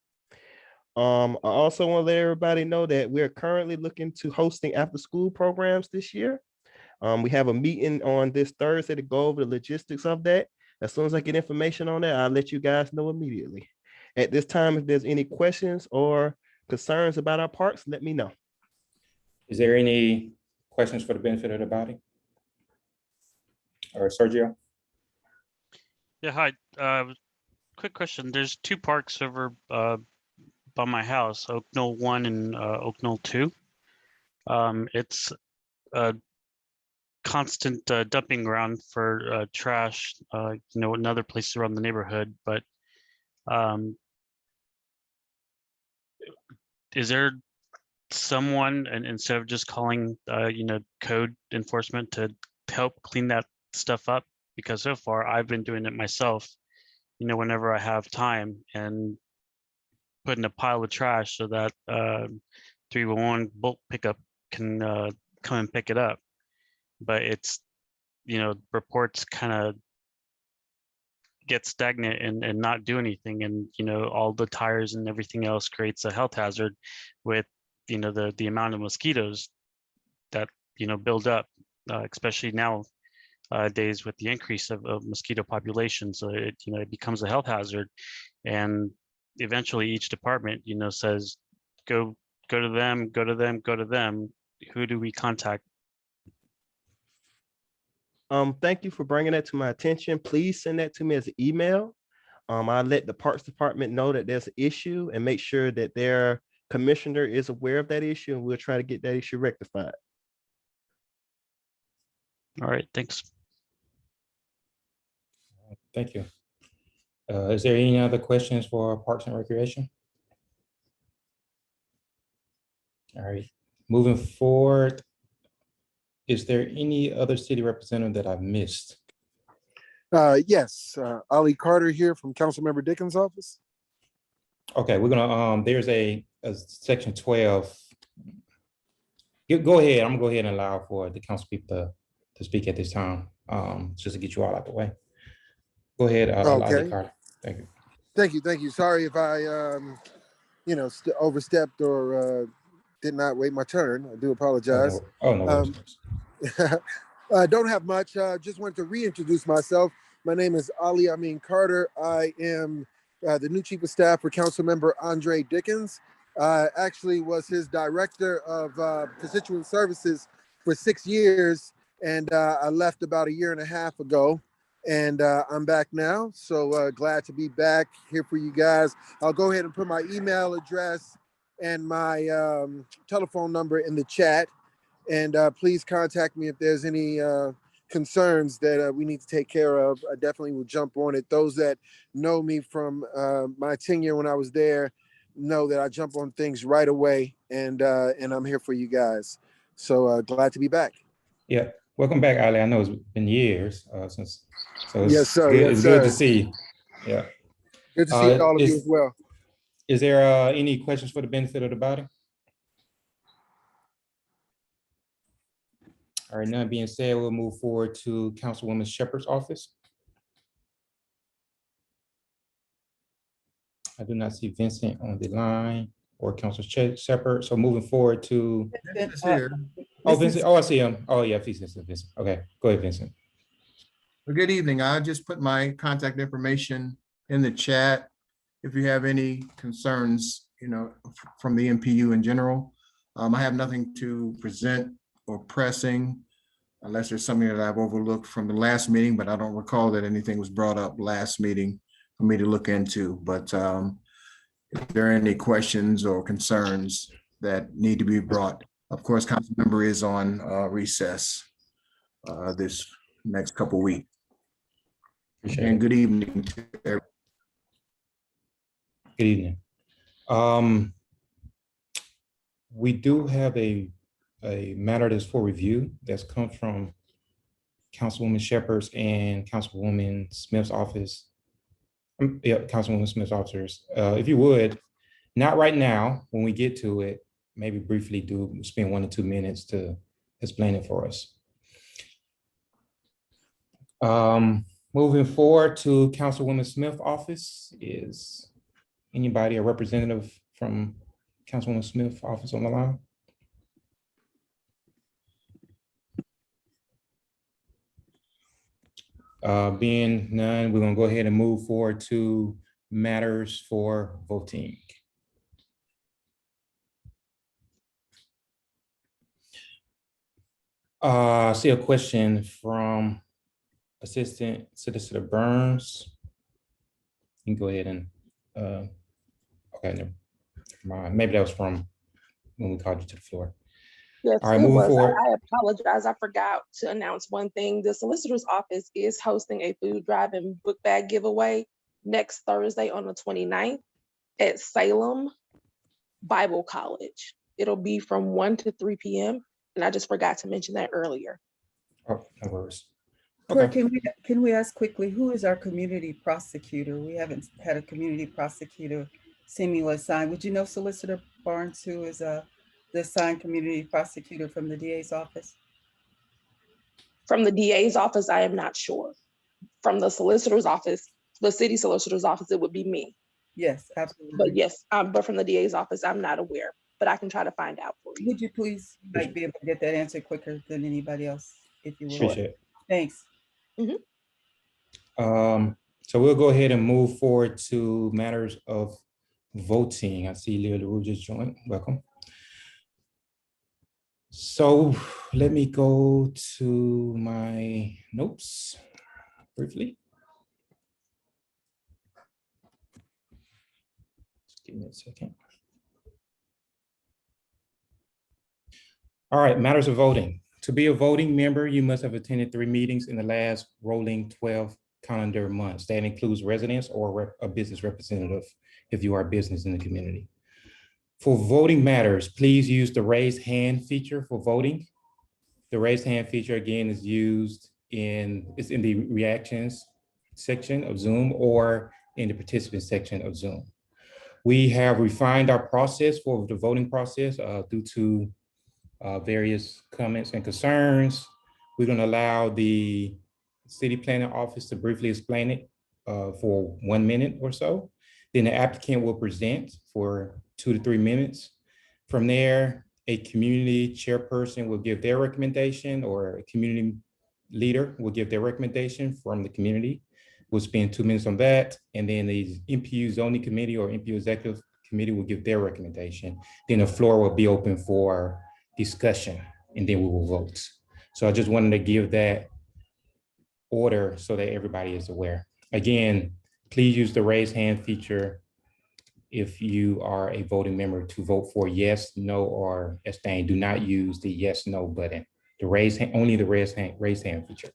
Speaker 18: I also want to let everybody know that we're currently looking to hosting after school programs this year. We have a meeting on this Thursday to go over the logistics of that. As soon as I get information on that, I'll let you guys know immediately. At this time, if there's any questions or concerns about our parks, let me know.
Speaker 1: Is there any questions for the benefit of the body? Or Sergio?
Speaker 19: Yeah, hi. Quick question. There's 2 parks over by my house, Oak Knoll 1 and Oak Knoll 2. It's a constant dumping ground for trash, in other places around the neighborhood, but is there someone, and instead of just calling code enforcement to help clean that stuff up? Because so far I've been doing it myself, whenever I have time, and put in a pile of trash so that 311 bulk pickup can come and pick it up. But it's, reports kind of get stagnant and not do anything, and all the tires and everything else creates a health hazard with the amount of mosquitoes that build up, especially now days with the increase of mosquito population. So it becomes a health hazard, and eventually each department says go to them, go to them, go to them. Who do we contact?
Speaker 18: Thank you for bringing that to my attention. Please send that to me as an email. I'll let the Parks Department know that there's an issue and make sure that their commissioner is aware of that issue, and we'll try to get that issue rectified.
Speaker 19: All right, thanks.
Speaker 1: Thank you. Is there any other questions for Parks and Recreation? All right, moving forward, is there any other city representative that I've missed?
Speaker 20: Yes, Ali Carter here from Councilmember Dickens' office.
Speaker 1: Okay, we're gonna, there's a section 12. Go ahead, I'm gonna go ahead and allow for the council people to speak at this time, just to get you all out the way. Go ahead, Ali Carter. Thank you.
Speaker 20: Thank you. Sorry if I, overstepped or did not wait my turn. I do apologize.
Speaker 1: Oh, no worries.
Speaker 20: Don't have much. Just wanted to reintroduce myself. My name is Ali Amin Carter. I am the new chief of staff for Councilmember Andre Dickens. Actually was his director of constituent services for 6 years, and I left about 1.5 years ago. And I'm back now, so glad to be back here for you guys. I'll go ahead and put my email address and my telephone number in the chat. And please contact me if there's any concerns that we need to take care of. I definitely will jump on it. Those that know me from my tenure when I was there know that I jump on things right away, and I'm here for you guys. So glad to be back.
Speaker 1: Yeah, welcome back, Ali. I know it's been years since, so it's
Speaker 20: yes, sir.
Speaker 1: Good,
Speaker 20: yes,
Speaker 1: it's
Speaker 20: sir.
Speaker 1: good to see you. Yeah.
Speaker 20: Good to see all of you as well.
Speaker 1: Is there any questions for the benefit of the body? All right, none being said, we'll move forward to Councilwoman Shepherd's office. I do not see Vincent on the line or Councilor Shepherd. So moving forward to.
Speaker 21: Vincent's here.
Speaker 1: Oh, Vincent. Oh, I see him. Oh, yeah, Vincent. Okay, go ahead, Vincent.
Speaker 21: Well, good evening. I just put my contact information in the chat. If you have any concerns, from the NPU in general, I have nothing to present or pressing, unless there's something that I've overlooked from the last meeting, but I don't recall that anything was brought up last meeting for me to look into. But if there are any questions or concerns that need to be brought, of course, council member is on recess this next couple of weeks. And good evening to everyone.
Speaker 1: Good evening. We do have a matter that's for review that's come from Councilwoman Shepherd's and Councilwoman Smith's office. Yeah, Councilwoman Smith's officers. If you would, not right now, when we get to it, maybe briefly spend 1 or 2 minutes to explain it for us. Moving forward to Councilwoman Smith's office, is anybody, a representative from Councilwoman Smith's office on the line? Being none, we're gonna go ahead and move forward to matters for voting. I see a question from Assistant Solicitor Burns. You can go ahead and, okay, never mind. Maybe that was from when we called you to the floor.
Speaker 13: Yes,
Speaker 1: all right,
Speaker 13: it
Speaker 1: moving
Speaker 13: was.
Speaker 1: forward.
Speaker 13: I apologize. I forgot to announce one thing. The solicitor's office is hosting a food drive and book bag giveaway next Thursday on the 29th at Salem Bible College. It'll be from 1 to 3 p.m. And I just forgot to mention that earlier.
Speaker 1: Oh, no worries.
Speaker 2: Clerk, can we ask quickly, who is our community prosecutor? We haven't had a community prosecutor seemingly assigned. Would you know Solicitor Barnes, who is the assigned community prosecutor from the DA's office?
Speaker 13: From the DA's office, I am not sure. From the solicitor's office, the city solicitor's office, it would be me.
Speaker 2: Yes, absolutely.
Speaker 13: But yes, but from the DA's office, I'm not aware, but I can try to find out for you.
Speaker 2: Would you please, you might be able to get that answer quicker than anybody else, if you would.
Speaker 1: Appreciate it.
Speaker 2: Thanks.
Speaker 1: So we'll go ahead and move forward to matters of voting. I see Leah LaRue just joined. Welcome. So let me go to my notes briefly. Just give me a second. All right, matters of voting. To be a voting member, you must have attended 3 meetings in the last rolling 12 calendar months. That includes residents or a business representative if you are a business in the community. For voting matters, please use the raise hand feature for voting. The raise hand feature again is used it's in the reactions section of Zoom or in the participant section of Zoom. We have refined our process for the voting process due to various comments and concerns. We're going to allow the city planning office to briefly explain it for 1 minute or so. Then the applicant will present for 2 to 3 minutes. From there, a community chairperson will give their recommendation, or a community leader will give their recommendation from the community. We'll spend 2 minutes on that. And then the NPU zoning committee or NPU executive committee will give their recommendation. Then the floor will be open for discussion, and then we will vote. So I just wanted to give that order so that everybody is aware. Again, please use the raise hand feature if you are a voting member to vote for yes, no, or abstain. Do not use the yes, no button. The raise hand, only the raise hand feature.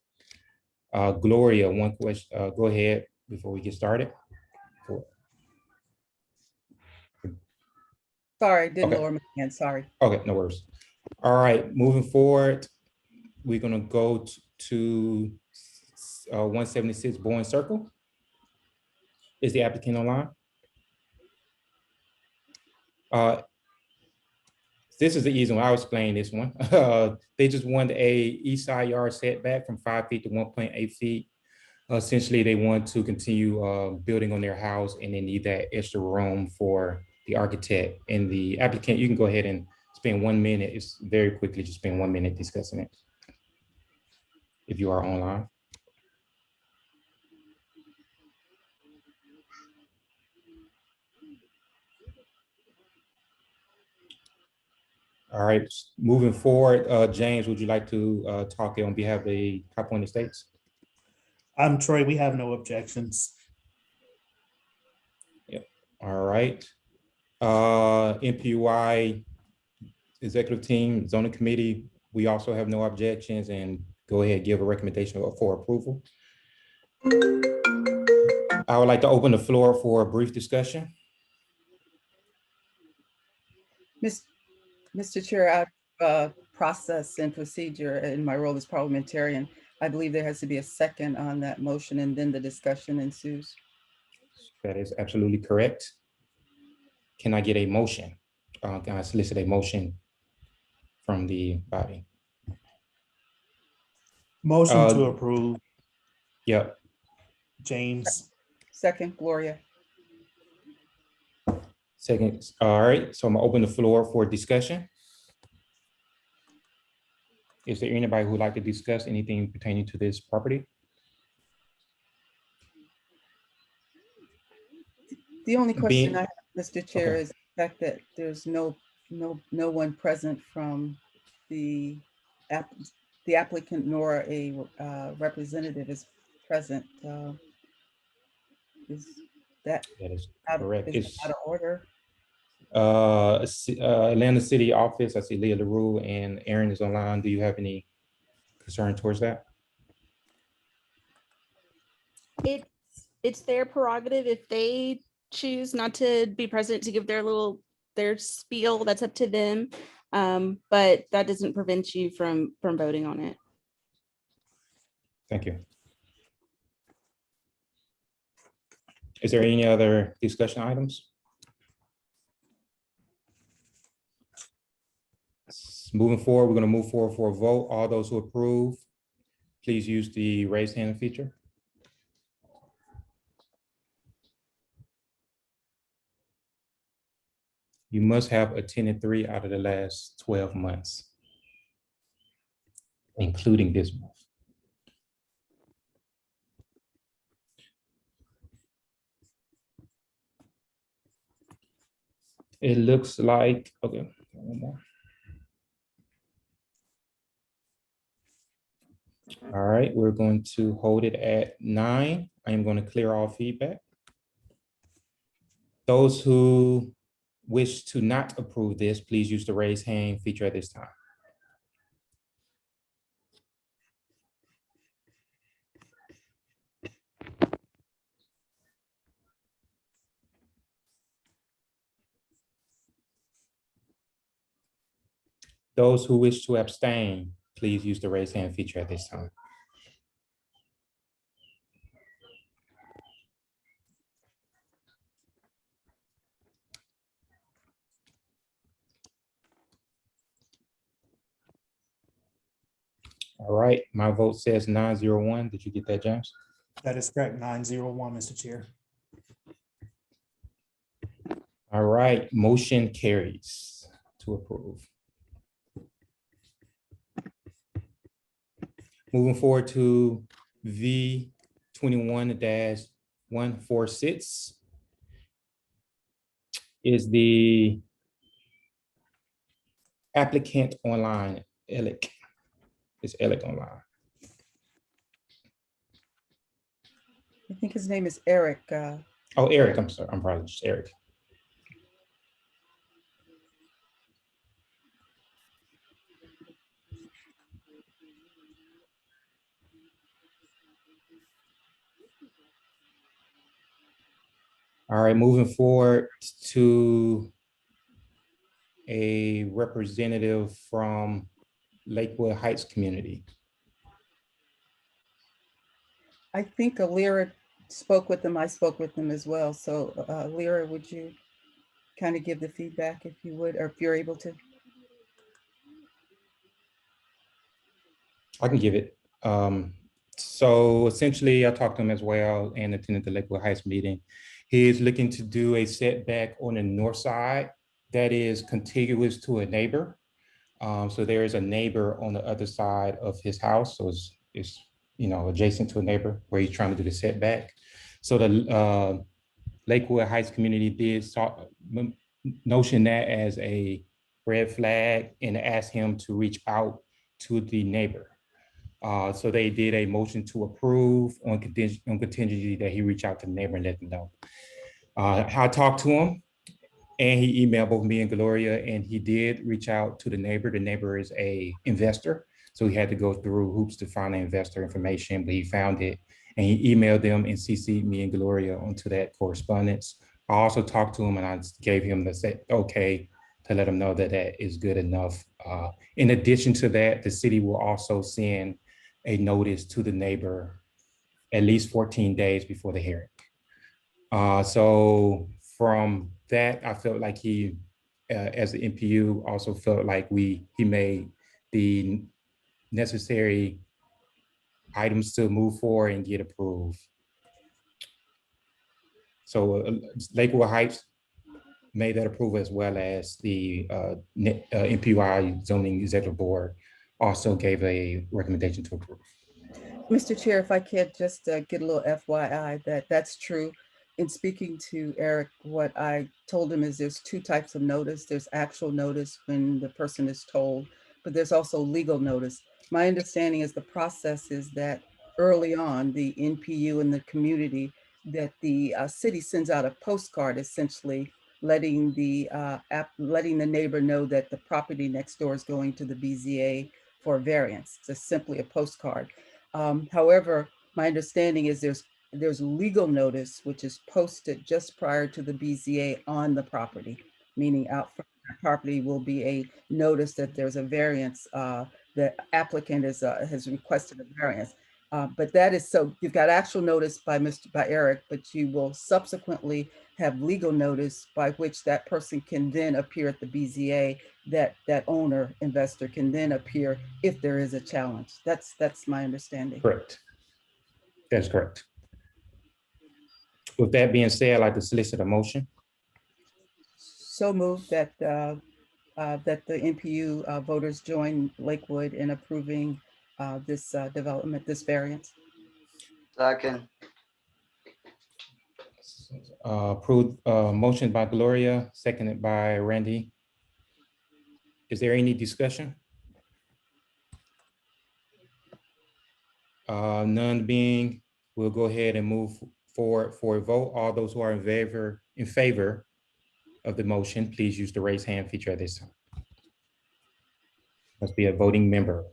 Speaker 1: Gloria, one question, go ahead before we get started.
Speaker 2: Sorry, didn't lower my hand, sorry.
Speaker 1: Okay, no worries. All right, moving forward, we're gonna go to 176 Bowen Circle. Is the applicant online? This is the easy one. I'll explain this one. They just want a east side yard setback from 5 feet to 1.8 feet. Essentially, they want to continue building on their house, and they need that extra room for the architect and the applicant. You can go ahead and spend 1 minute. It's very quickly, just spend 1 minute discussing it if you are online. All right, moving forward, James, would you like to talk on behalf of the Top Point Estates?
Speaker 3: I'm Troy. We have no objections.
Speaker 1: Yep. All right. NPU-Y executive team, zoning committee, we also have no objections, and go ahead and give a recommendation for approval. I would like to open the floor for a brief discussion.
Speaker 2: Mr. Chair, process and procedure in my role as parliamentarian, I believe there has to be a second on that motion, and then the discussion ensues.
Speaker 1: That is absolutely correct. Can I get a motion? Can I solicit a motion from the body?
Speaker 3: Motion to approve.
Speaker 1: Yep.
Speaker 3: James.
Speaker 2: Second, Gloria.
Speaker 1: Second. All right. So I'm gonna open the floor for discussion. Is there anybody who would like to discuss anything pertaining to this property?
Speaker 2: The only question I have, Mr. Chair,
Speaker 1: Okay.
Speaker 2: is the fact that there's no one present from the applicant nor a representative is present. Is that
Speaker 1: is
Speaker 2: out,
Speaker 1: correct.
Speaker 2: is
Speaker 1: It's
Speaker 2: out of order?
Speaker 1: Atlanta City office. I see Leah LaRue and Aaron is online. Do you have any concern towards that?
Speaker 4: It's their prerogative. If they choose not to be present to give their spiel, that's up to them. But that doesn't prevent you from voting on it.
Speaker 1: Thank you. Is there any other discussion items? Moving forward, we're going to move forward for a vote. All those who approve, please use the raise hand feature. You must have attended 3 out of the last 12 months, including this month. It looks like, okay, one more. All right, we're going to hold it at 9. I am going to clear all feedback. Those who wish to not approve this, please use the raise hand feature at this time. Those who wish to abstain, please use the raise hand feature at this time. All right, my vote says 901. Did you get that, James?
Speaker 3: That is correct, 901, Mr. Chair.
Speaker 1: All right, motion carries to approve. Moving forward to V21-146 is the applicant online, Elick. It's Elick online.
Speaker 2: I think his name is Eric.
Speaker 1: Oh, Eric, I'm sorry. I'm probably just Eric. All right, moving forward to a representative from Lakewood Heights community.
Speaker 2: I think Lyra spoke with them. I spoke with them as well. So Lyra, would you kind of give the feedback if you would, or if you're able to?
Speaker 1: I can give it. So essentially, I talked to him as well and attended the Lakewood Heights meeting. He is looking to do a setback on the north side that is contiguous to a neighbor. So there is a neighbor on the other side of his house. So it's adjacent to a neighbor where he's trying to do the setback. So the Lakewood Heights community did notion that as a red flag and asked him to reach out to the neighbor. So they did a motion to approve on contingency that he reach out to the neighbor and let them know. I talked to him and he emailed both me and Gloria, and he did reach out to the neighbor. The neighbor is a investor, so he had to go through hoops to find the investor information, but he found it and he emailed them and CC'd me and Gloria onto that correspondence. I also talked to him and I gave him the okay to let him know that that is good enough. In addition to that, the city will also send a notice to the neighbor at least 14 days before the hearing. So from that, I felt like he, as the NPU, also felt like he made the necessary items to move forward and get approved. So Lakewood Heights made that approval, as well as the NPU-Y zoning executive board also gave a recommendation to approve.
Speaker 2: Mr. Chair, if I could just get a little FYI that's true. In speaking to Eric, what I told him is there's 2 types of notice. There's actual notice when the person is told, but there's also legal notice. My understanding is the process is that early on, the NPU and the community, that the city sends out a postcard essentially letting the neighbor know that the property next door is going to the BZA for a variance. It's just simply a postcard. However, my understanding is there's legal notice, which is posted just prior to the BZA on the property, meaning out front of the property will be a notice that there's a variance, the applicant has requested a variance. But that is, so you've got actual notice by Eric, but you will subsequently have legal notice by which that person can then appear at the BZA, that owner investor can then appear if there is a challenge. That's my understanding.
Speaker 1: Correct. That's correct. With that being said, I'd like to solicit a motion.
Speaker 2: So moved that that the NPU voters join Lakewood in approving this development, this variance.
Speaker 12: Second.
Speaker 1: Approved, motion by Gloria, seconded by Randy. Is there any discussion? None being, we'll go ahead and move forward for a vote. All those who are in favor of the motion, please use the raise hand feature at this time. Must be a voting member.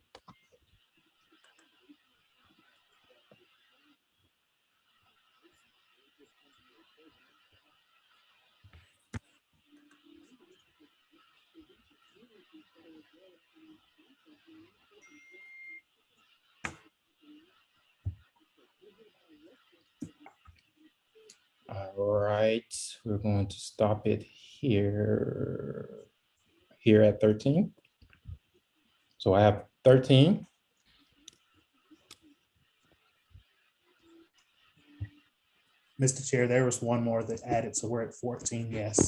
Speaker 1: All right, we're going to stop it here at 13. So I have 13.
Speaker 3: Mr. Chair, there was one more that added, so we're at 14, yes.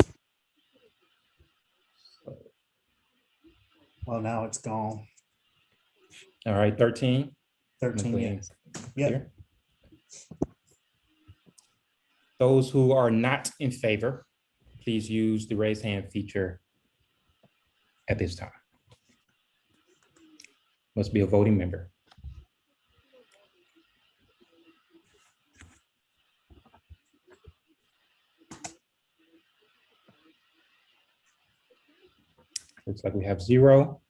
Speaker 3: Well, now it's gone.
Speaker 1: All right, 13.
Speaker 3: 13, yes. Yeah.
Speaker 1: Those who are not in favor, please use the raise hand feature at this time. Must be a voting member. Looks like we have 0.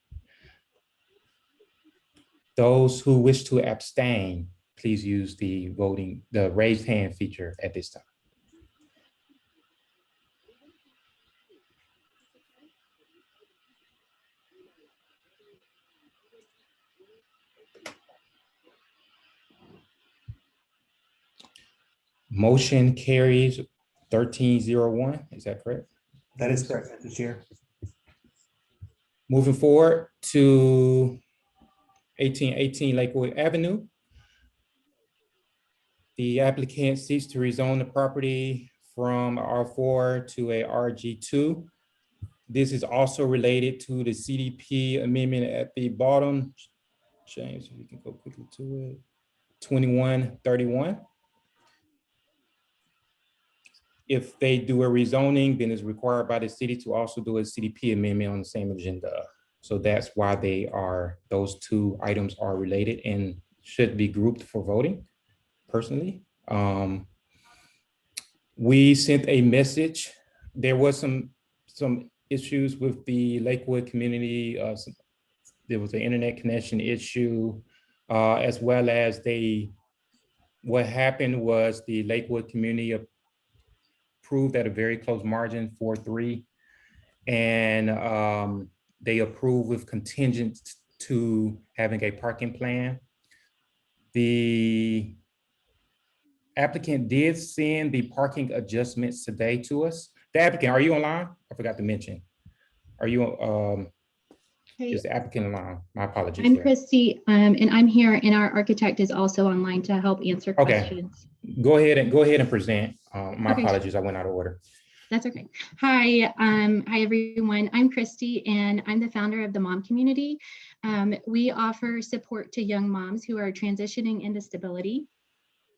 Speaker 1: Those who wish to abstain, please use the raised hand feature at this time. Motion carries 1301. Is that correct?
Speaker 3: That is correct, Mr. Chair.
Speaker 1: Moving forward to 1818 Lakewood Avenue. The applicant seeks to rezone the property from R4 to a RG2. This is also related to the CDP amendment at the bottom. James, if you can go quickly to it. 2131. If they do a rezoning, then it's required by the city to also do a CDP amendment on the same agenda. So that's why those two items are related and should be grouped for voting, personally. We sent a message. There was some issues with the Lakewood community. There was an internet connection issue, as well as what happened was the Lakewood community approved at a very close margin, 4-3, and they approved with contingent to having a parking plan. The applicant did send the parking adjustments today to us. The applicant, are you online? I forgot to mention. Are you, is the applicant online? My apologies.
Speaker 5: I'm Christy, and I'm here, and our architect is also online to help answer questions.
Speaker 1: Go ahead and present. My apologies, I went out of order.
Speaker 5: That's okay. Hi, hi everyone. I'm Christy, and I'm the founder of the Mom Community. We offer support to young moms who are transitioning into stability.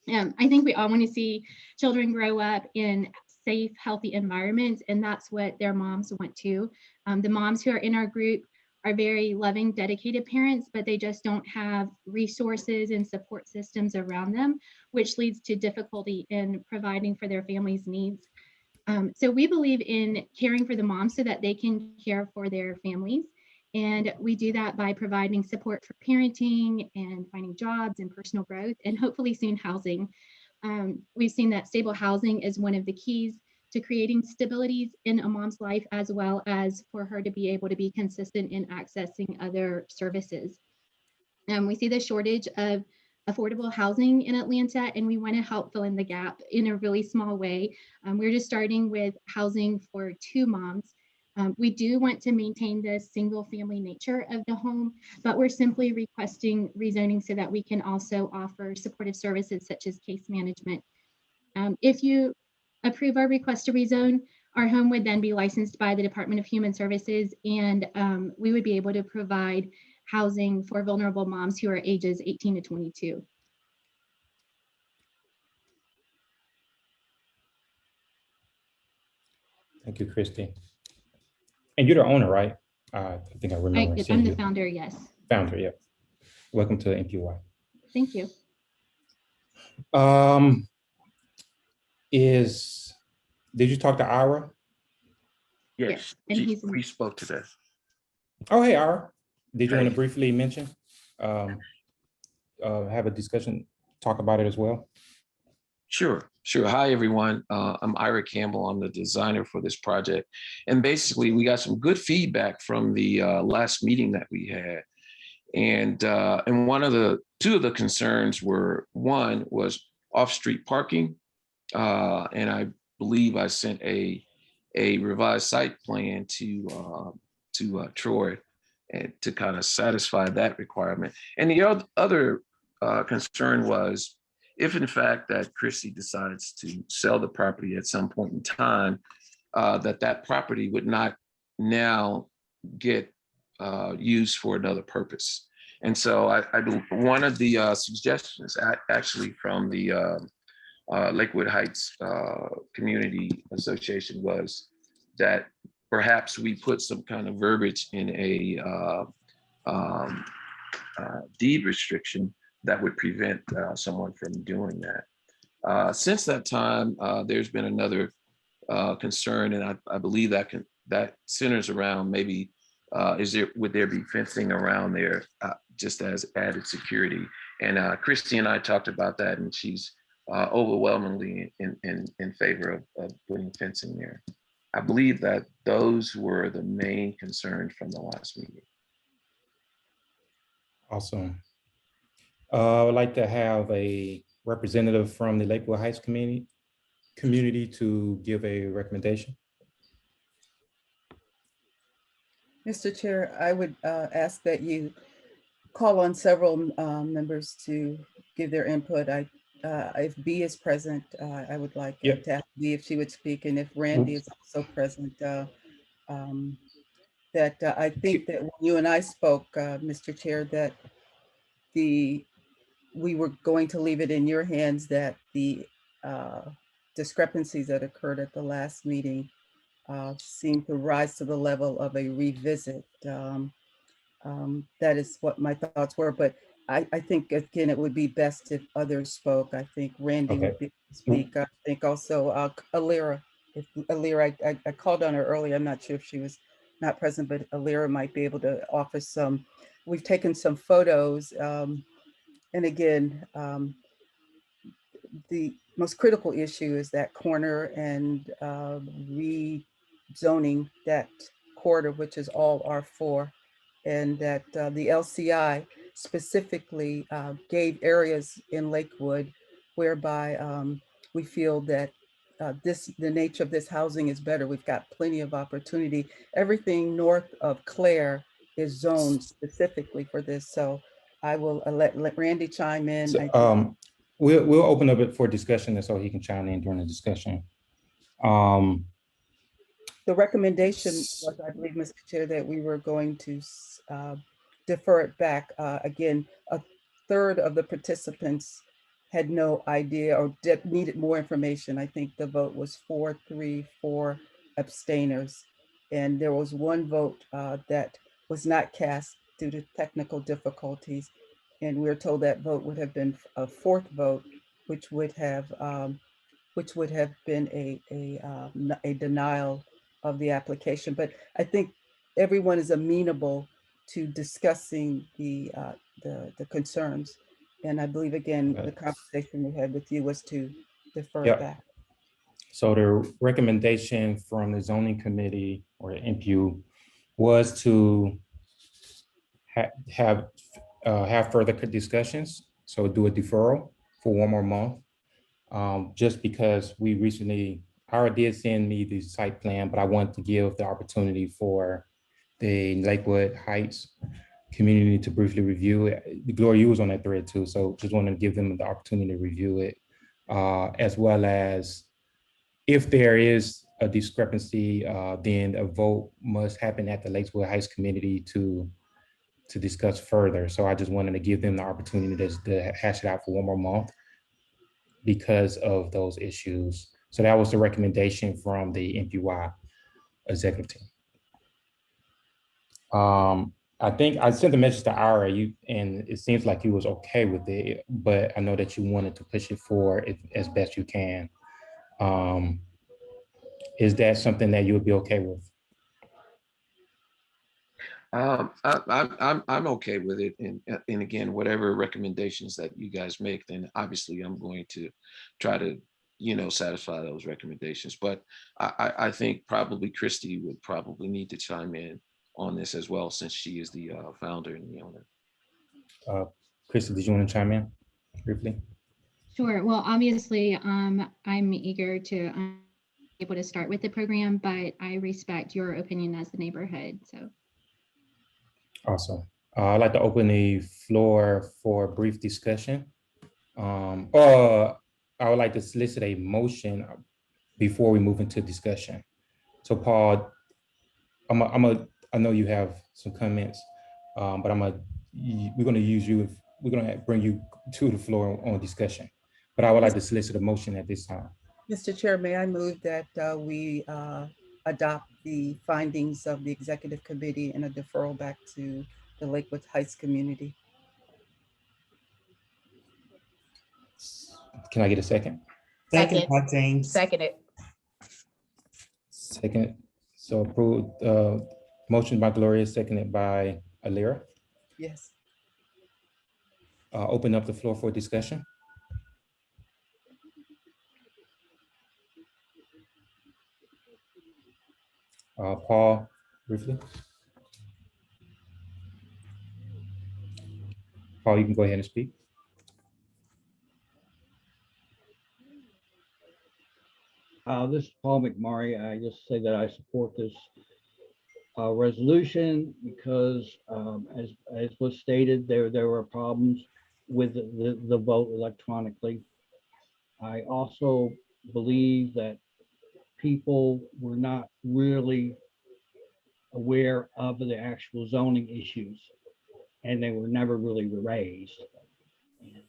Speaker 5: I think we all want to see children grow up in safe, healthy environments, and that's what their moms want too. The moms who are in our group are very loving, dedicated parents, but they just don't have resources and support systems around them, which leads to difficulty in providing for their family's needs. So we believe in caring for the moms so that they can care for their families. And we do that by providing support for parenting and finding jobs and personal growth, and hopefully soon housing. We've seen that stable housing is one of the keys to creating stabilities in a mom's life, as well as for her to be able to be consistent in accessing other services. We see the shortage of affordable housing in Atlanta, and we want to help fill in the gap in a really small way. We're just starting with housing for 2 moms. We do want to maintain the single family nature of the home, but we're simply requesting rezoning so that we can also offer supportive services such as case management. If you approve our request to rezone, our home would then be licensed by the Department of Human Services, and we would be able to provide housing for vulnerable moms who are ages 18 to 22.
Speaker 1: Thank you, Christy. And you're the owner, right? I think I remember seeing
Speaker 5: I'm the
Speaker 1: you.
Speaker 5: founder, yes.
Speaker 1: Founder, yeah. Welcome to NPU-Y.
Speaker 5: Thank you.
Speaker 1: Did you talk to Ira?
Speaker 8: Yes,
Speaker 5: and he's
Speaker 8: we spoke to this.
Speaker 1: Oh, hey, Ira. Did you want
Speaker 8: Hey.
Speaker 1: to briefly mention, have a discussion, talk about it as well?
Speaker 8: Sure. Hi, everyone. I'm Ira Campbell. I'm the designer for this project. And basically, we got some good feedback from the last meeting that we had. And two of the concerns were, one was off-street parking. And I believe I sent a revised site plan to Troy and to kind of satisfy that requirement. And the other concern was, if in fact that Christy decides to sell the property at some point in time, that property would not now get used for another purpose. And so one of the suggestions actually from the Lakewood Heights Community Association was that perhaps we put some kind of verbiage in a deed restriction that would prevent someone from doing that. Since that time, there's been another concern, and I believe that centers around maybe would there be fencing around there just as added security? And Christy and I talked about that, and she's overwhelmingly in favor of putting fencing there. I believe that those were the main concerns from the last meeting.
Speaker 1: Awesome. I would like to have a representative from the Lakewood Heights community to give a recommendation.
Speaker 2: Mr. Chair, I would ask that you call on several members to give their input. If B is present, I would like to ask B if she would speak, and if Randy is also present, I think that when you and I spoke, Mr. Chair, that we were going to leave it in your hands, that the discrepancies that occurred at the last meeting seemed to rise to the level of a revisit. That is what my thoughts were, but I think, again, it would be best if others spoke. I think Randy would be able to speak. I think also Alira. I called on her earlier. I'm not sure if she was not present, but Alira might be able to offer some. We've taken some photos. And again, the most critical issue is that corner and rezoning that corridor, which is all R4, and that the LCI specifically gave areas in Lakewood whereby we feel that the nature of this housing is better. We've got plenty of opportunity. Everything north of Clare is zoned specifically for this. So I will let Randy chime in.
Speaker 1: So, we'll open up it for discussion, and so he can chime in during the discussion.
Speaker 2: The recommendation was, I believe, Mr. Chair, that we were going to defer it back. Again, a third of the participants had no idea or needed more information. I think the vote was 4-3, 4 abstainers. And there was one vote that was not cast due to technical difficulties. And we were told that vote would have been a fourth vote, which would have been a denial of the application. But I think everyone is amenable to discussing the concerns. And I believe, again, the conversation we had with you was to defer it back.
Speaker 1: So the recommendation from the zoning committee or the NPU was to have further discussions. So do a deferral for one more month. Just because we recently, Ira did send me the site plan, but I want to give the opportunity for the Lakewood Heights community to briefly review it. Gloria, you was on that thread too, so just wanted to give them the opportunity to review it, as well as if there is a discrepancy, then a vote must happen at the Lakewood Heights community to discuss further. So I just wanted to give them the opportunity to hash it out for one more month because of those issues. So that was the recommendation from the NPU-Y executive team. I think I sent a message to Ira, and it seems like you was okay with it, but I know that you wanted to push it forward as best you can. Is that something that you would be okay with?
Speaker 8: I'm okay with it, and again, whatever recommendations that you guys make, then obviously I'm going to try to, satisfy those recommendations. But I think probably Christy would probably need to chime in on this as well, since she is the founder and the owner.
Speaker 1: Christy, did you want to chime in briefly?
Speaker 5: Sure. Well, obviously, I'm eager to able to start with the program, but I respect your opinion as the neighborhood. So.
Speaker 1: Awesome. I'd like to open the floor for a brief discussion. Or I would like to solicit a motion before we move into discussion. So Paul, I know you have some comments, but we're gonna use you. We're gonna bring you to the floor on discussion. But I would like to solicit a motion at this time.
Speaker 2: Mr. Chair, may I move that we adopt the findings of the executive committee and a deferral back to the Lakewood Heights community?
Speaker 1: Can I get a second?
Speaker 3: Second by James.
Speaker 16: Seconded.
Speaker 1: Second. So approved. Motion by Gloria, seconded by Alira.
Speaker 2: Yes.
Speaker 1: Open up the floor for discussion. Paul, briefly. Paul, you can go ahead and speak.
Speaker 10: This is Paul McMurray. I just say that I support this resolution because, as was stated, there were problems with the vote electronically. I also believe that people were not really aware of the actual zoning issues, and they were never really raised. And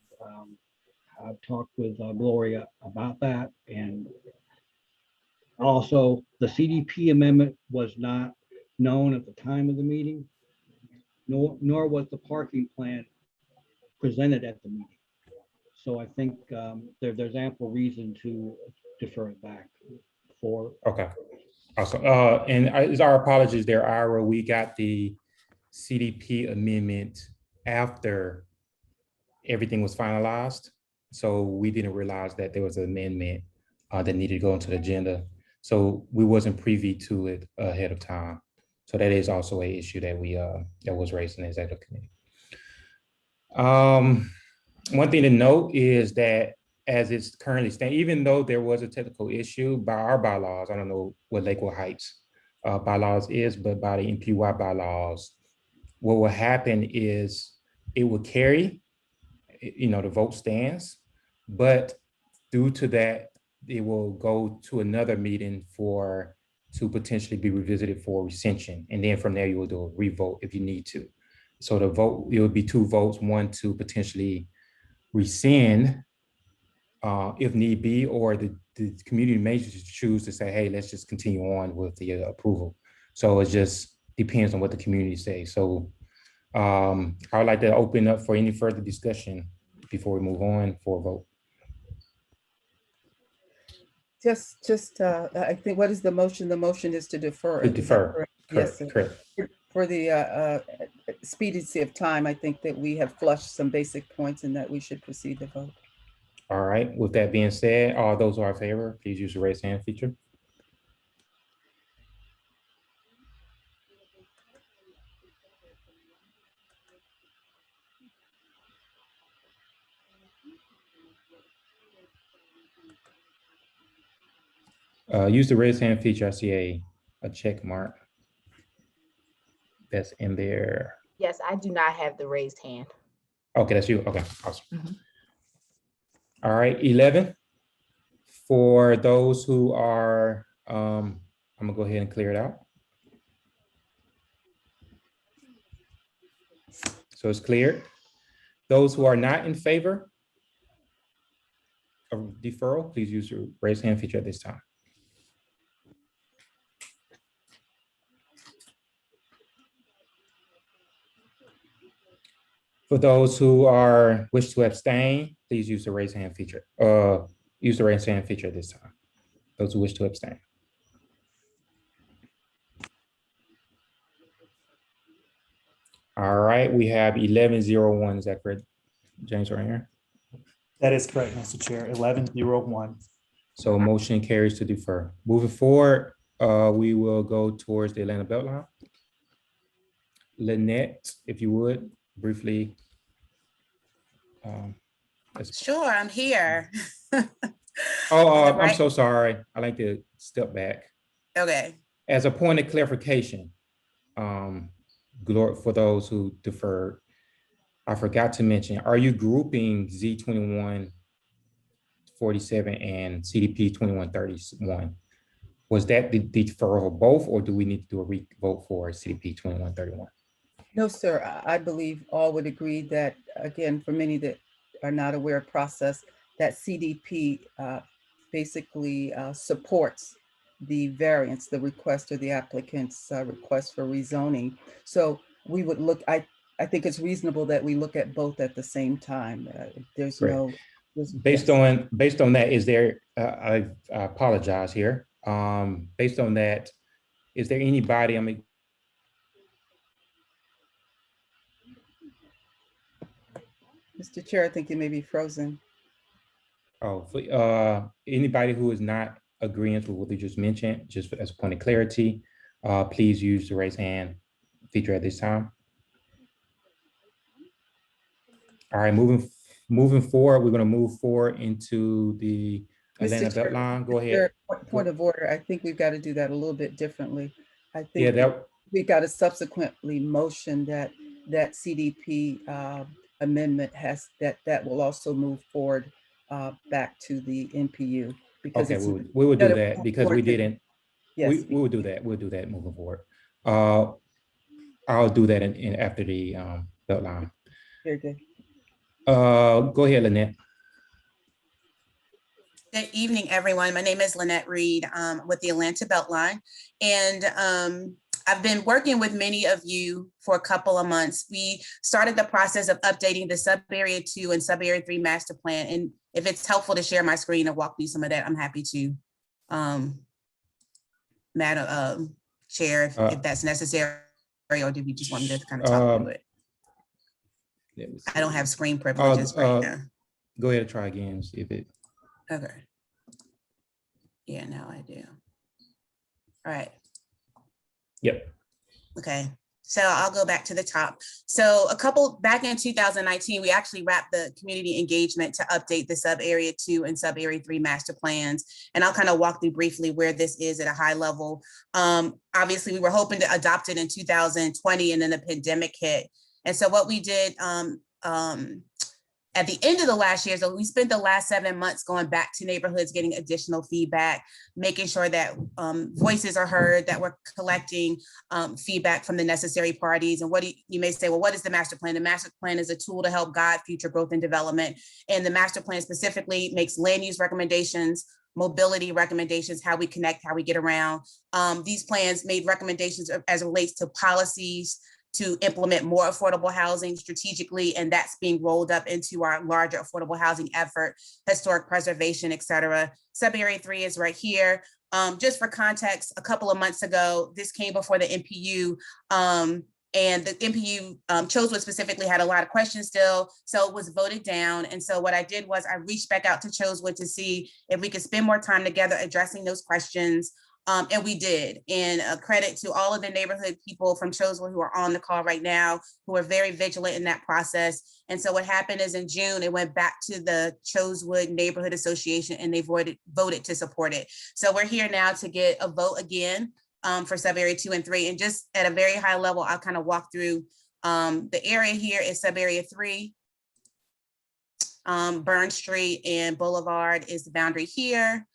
Speaker 10: I've talked with Gloria about that, and also the CDP amendment was not known at the time of the meeting, nor was the parking plan presented at the meeting. So I think there's ample reason to defer it back for.
Speaker 1: Okay. Awesome. And it's our apologies there, Ira. We got the CDP amendment after everything was finalized. So we didn't realize that there was an amendment that needed to go into the agenda. So we wasn't privy to it ahead of time. So that is also an issue that that was raised in the executive committee. One thing to note is that as it's currently standing, even though there was a technical issue by our bylaws, I don't know what Lakewood Heights bylaws is, but by the NPU-Y bylaws, what will happen is it will carry, the vote stands, but due to that, it will go to another meeting to potentially be revisited for rescission. And then from there, you will do a revote if you need to. So the vote, it would be two votes, one to potentially rescind if need be, or the community may just choose to say, hey, let's just continue on with the approval. So it just depends on what the community says. So I would like to open up for any further discussion before we move on for a vote.
Speaker 2: I think, what is the motion? The motion is to defer.
Speaker 1: To defer.
Speaker 2: Yes, sir.
Speaker 1: Correct.
Speaker 2: For the expediency of time, I think that we have flushed some basic points and that we should proceed to vote.
Speaker 1: All right. With that being said, all those who are in favor, please use the raise hand feature. Use the raise hand feature. I see a check mark that's in there.
Speaker 16: Yes, I do not have the raised hand.
Speaker 1: Okay, that's you. Okay, awesome. All right, 11. For those who are, I'm gonna go ahead and clear it out. So it's cleared. Those who are not in favor of deferral, please use your raise hand feature at this time. For those who are wish to abstain, please use the raise hand feature. Use the raise hand feature at this time. Those who wish to abstain. All right, we have 1101. Is that correct, James, right here?
Speaker 3: That is correct, Mr. Chair, 1101.
Speaker 1: So motion carries to defer. Moving forward, we will go towards the Atlanta Beltline. Lynette, if you would, briefly.
Speaker 11: Sure, I'm here.
Speaker 1: I'm so sorry. I'd like to step back.
Speaker 11: Okay.
Speaker 1: As a point of clarification, for those who deferred, I forgot to mention, are you grouping Z2147 and CDP 2131? Was that the deferral of both, or do we need to do a re-vote for CDP 2131?
Speaker 2: No, sir. I believe all would agree that, again, for many that are not aware of process, that CDP basically supports the variance, the request or the applicant's request for rezoning. So we would look, I think it's reasonable that we look at both at the same time. There's
Speaker 1: Great.
Speaker 2: no,
Speaker 1: Based on that, is there, I apologize here. Based on that, is there anybody,
Speaker 2: Mr. Chair, I think you may be frozen.
Speaker 1: Anybody who is not agreeing with what you just mentioned, just as a point of clarity, please use the raise hand feature at this time. All right, moving forward, we're going to move forward into the Atlanta Beltline. Go ahead.
Speaker 2: Point of order. I think we've got to do that a little bit differently. I think we've got to subsequently motion that CDP amendment that will also move forward back to the NPU. Because
Speaker 1: okay, we will do that because we didn't. Yes, we will do that. We'll do that moving forward. I'll do that in after the Beltline.
Speaker 2: Very good.
Speaker 11: Go ahead, Lynette. Good evening, everyone. My name is Lynette Reed with the Atlanta Beltline, and I've been working with many of you for a couple of months. We started the process of updating the Sub-Area 2 and Sub-Area 3 master plan, and if it's helpful to share my screen and walk through some of that, I'm happy to, Madam Chair, if that's necessary, or do we just want me to kind of talk through it? I don't have screen privileges right now.
Speaker 1: Go ahead and try again, see if it.
Speaker 11: Okay. Yeah, now I do. All right.
Speaker 1: Yep.
Speaker 11: Okay. So I'll go back to the top. So back in 2019, we actually wrapped the community engagement to update the Sub-Area 2 and Sub-Area 3 master plans. And I'll kind of walk through briefly where this is at a high level. Obviously, we were hoping to adopt it in 2020, and then the pandemic hit. And so what we did at the end of the last year, so we spent the last 7 months going back to neighborhoods, getting additional feedback, making sure that voices are heard, that we're collecting feedback from the necessary parties. And you may say, well, what is the master plan? The master plan is a tool to help guide future growth and development. And the master plan specifically makes land use recommendations, mobility recommendations, how we connect, how we get around. These plans made recommendations as it relates to policies, to implement more affordable housing strategically, and that's being rolled up into our larger affordable housing effort, historic preservation, et cetera. Sub-Area 3 is right here. Just for context, a couple of months ago, this came before the NPU, and the NPU Chosewood specifically had a lot of questions still, so it was voted down. And so what I did was I reached back out to Chosewood to see if we could spend more time together addressing those questions. And we did. And a credit to all of the neighborhood people from Chosewood who are on the call right now, who are very vigilant in that process. And so what happened is in June, it went back to the Chosewood Neighborhood Association and they voted to support it. So we're here now to get a vote again for sub area 2 and 3. And just at a very high level, I'll kind of walk through the area here is sub area 3. Burn Street and Boulevard is the boundary here.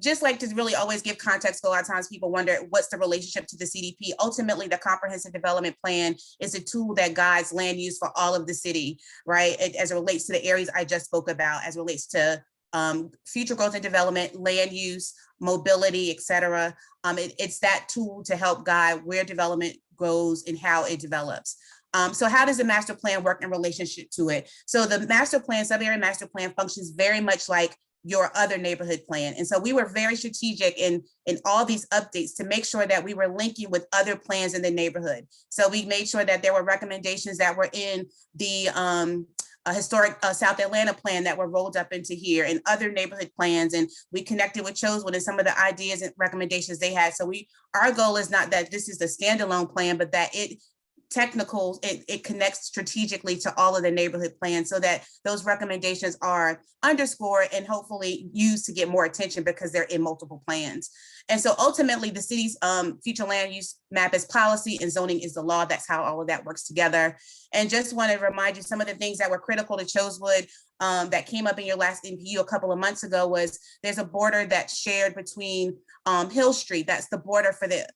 Speaker 11: Just like to really always give context, a lot of times people wonder what's the relationship to the CDP. Ultimately, the comprehensive development plan is a tool that guides land use for all of the city, right? As it relates to the areas I just spoke about, as it relates to future growth and development, land use, mobility, et cetera. It's that tool to help guide where development goes and how it develops. So how does the master plan work in relationship to it? So the master plan, sub-area master plan functions very much like your other neighborhood plan. And so we were very strategic in all these updates to make sure that we were linking with other plans in the neighborhood. So we made sure that there were recommendations that were in the historic South Atlanta plan that were rolled up into here and other neighborhood plans. And we connected with Chosewood and some of the ideas and recommendations they had. So our goal is not that this is a standalone plan, but that it connects strategically to all of the neighborhood plans so that those recommendations are underscored and hopefully used to get more attention because they're in multiple plans. And so ultimately the city's future land use map is policy and zoning is the law. That's how all of that works together. And just want to remind you some of the things that were critical to Chosewood that came up in your last NPU a couple of months ago was there's a border that's shared between Hill Street. That's the border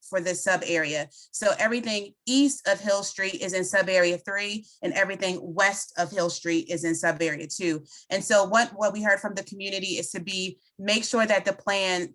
Speaker 11: for the sub area. So everything east of Hill Street is in sub area 3 and everything west of Hill Street is in sub area 2. And so what we heard from the community is to make sure that the plan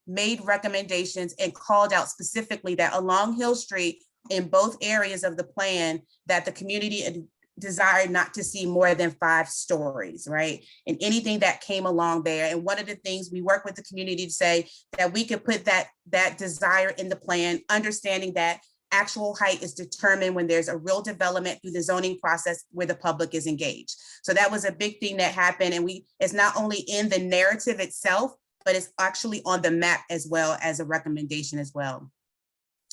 Speaker 11: made recommendations and called out specifically that along Hill Street in both areas of the plan that the community desired not to see more than 5 stories, right? And anything that came along there. And one of the things we work with the community to say that we could put that desire in the plan, understanding that actual height is determined when there's a real development through the zoning process where the public is engaged. So that was a big thing that happened. And it's not only in the narrative itself, but it's actually on the map as well as a recommendation as well.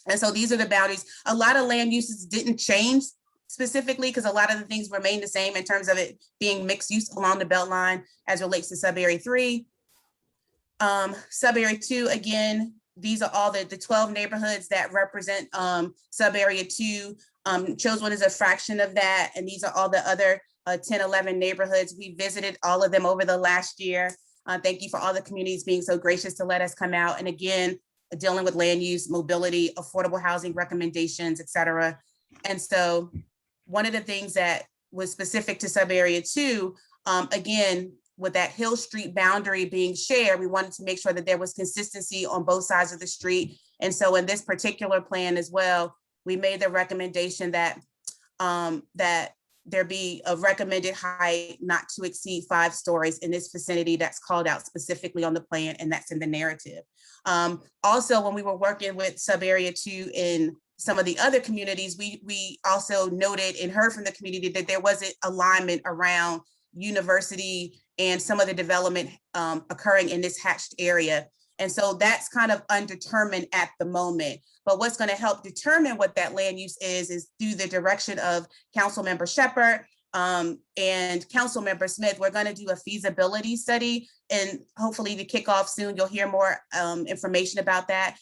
Speaker 11: And so these are the boundaries. A lot of land uses didn't change specifically because a lot of the things remain the same in terms of it being mixed use along the Beltline as relates to sub area 3. Sub area 2, again, these are all the 12 neighborhoods that represent sub area 2. Chosewood is a fraction of that. And these are all the other 10, 11 neighborhoods. We visited all of them over the last year. Thank you for all the communities being so gracious to let us come out. And again, dealing with land use, mobility, affordable housing recommendations, et cetera. And so one of the things that was specific to sub area 2, again, with that Hill Street boundary being shared, we wanted to make sure that there was consistency on both sides of the street. And so in this particular plan as well, we made the recommendation that there be a recommended height not to exceed 5 stories in this vicinity that's called out specifically on the plan and that's in the narrative. Also, when we were working with sub area 2 in some of the other communities, we also noted and heard from the community that there wasn't alignment around university and some of the development occurring in this hatched area. And so that's kind of undetermined at the moment. But what's going to help determine what that land use is through the direction of Councilmember Shepherd and Councilmember Smith. We're going to do a feasibility study and hopefully to kick off soon, you'll hear more information about that.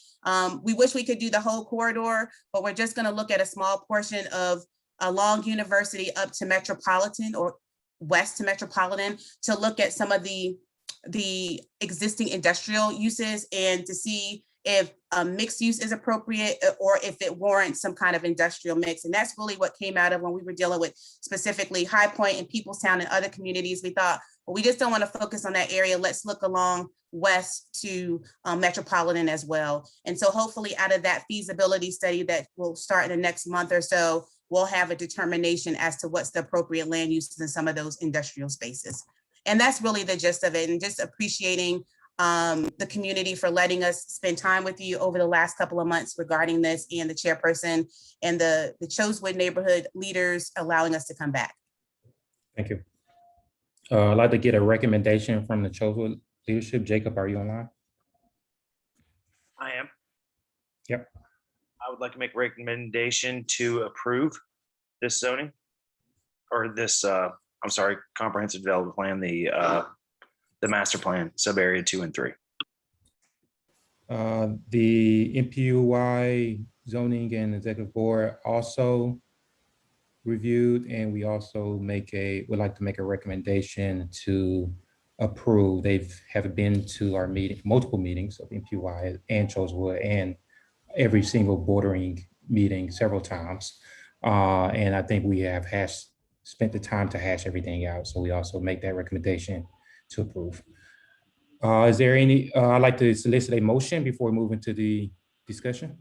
Speaker 11: We wish we could do the whole corridor, but we're just going to look at a small portion of along University up to Metropolitan or west to Metropolitan to look at some of the existing industrial uses and to see if mixed use is appropriate or if it warrants some kind of industrial mix. And that's really what came out of when we were dealing with specifically High Point and Peoplestown and other communities. We thought, well, we just don't want to focus on that area. Let's look along west to Metropolitan as well. And so hopefully out of that feasibility study that will start in the next month or so, we'll have a determination as to what's the appropriate land uses in some of those industrial spaces. And that's really the gist of it. And just appreciating the community for letting us spend time with you over the last couple of months regarding this, and the chairperson and the Chosewood neighborhood leaders allowing us to come back.
Speaker 1: Thank you. I'd like to get a recommendation from the Chosewood leadership. Jacob, are you online? Yep.
Speaker 9: I would like to make a recommendation to approve this zoning or this, I'm sorry, comprehensive development plan, the master plan, sub area 2 and 3.
Speaker 1: The NPU-Y zoning and executive board also reviewed, and we also would like to make a recommendation to approve. Have been to our multiple meetings of NPU-Y and Chosewood and every single bordering meeting several times. And I think we have spent the time to hash everything out. So we also make that recommendation to approve. Is there any, I'd like to solicit a motion before we move into the discussion.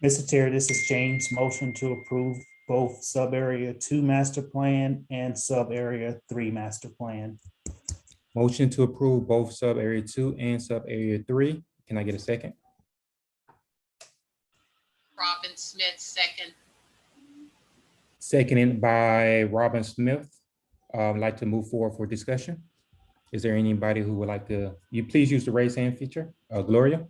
Speaker 3: Mr. Chair, this is James. Motion to approve both sub area 2 master plan and sub area 3 master plan.
Speaker 1: Motion to approve both sub area 2 and sub area 3. Can I get a second?
Speaker 22: Robin Smith, second.
Speaker 1: Seconded by Robin Smith. I'd like to move forward for discussion. Is there anybody who would like to, you please use the raise hand feature? Gloria?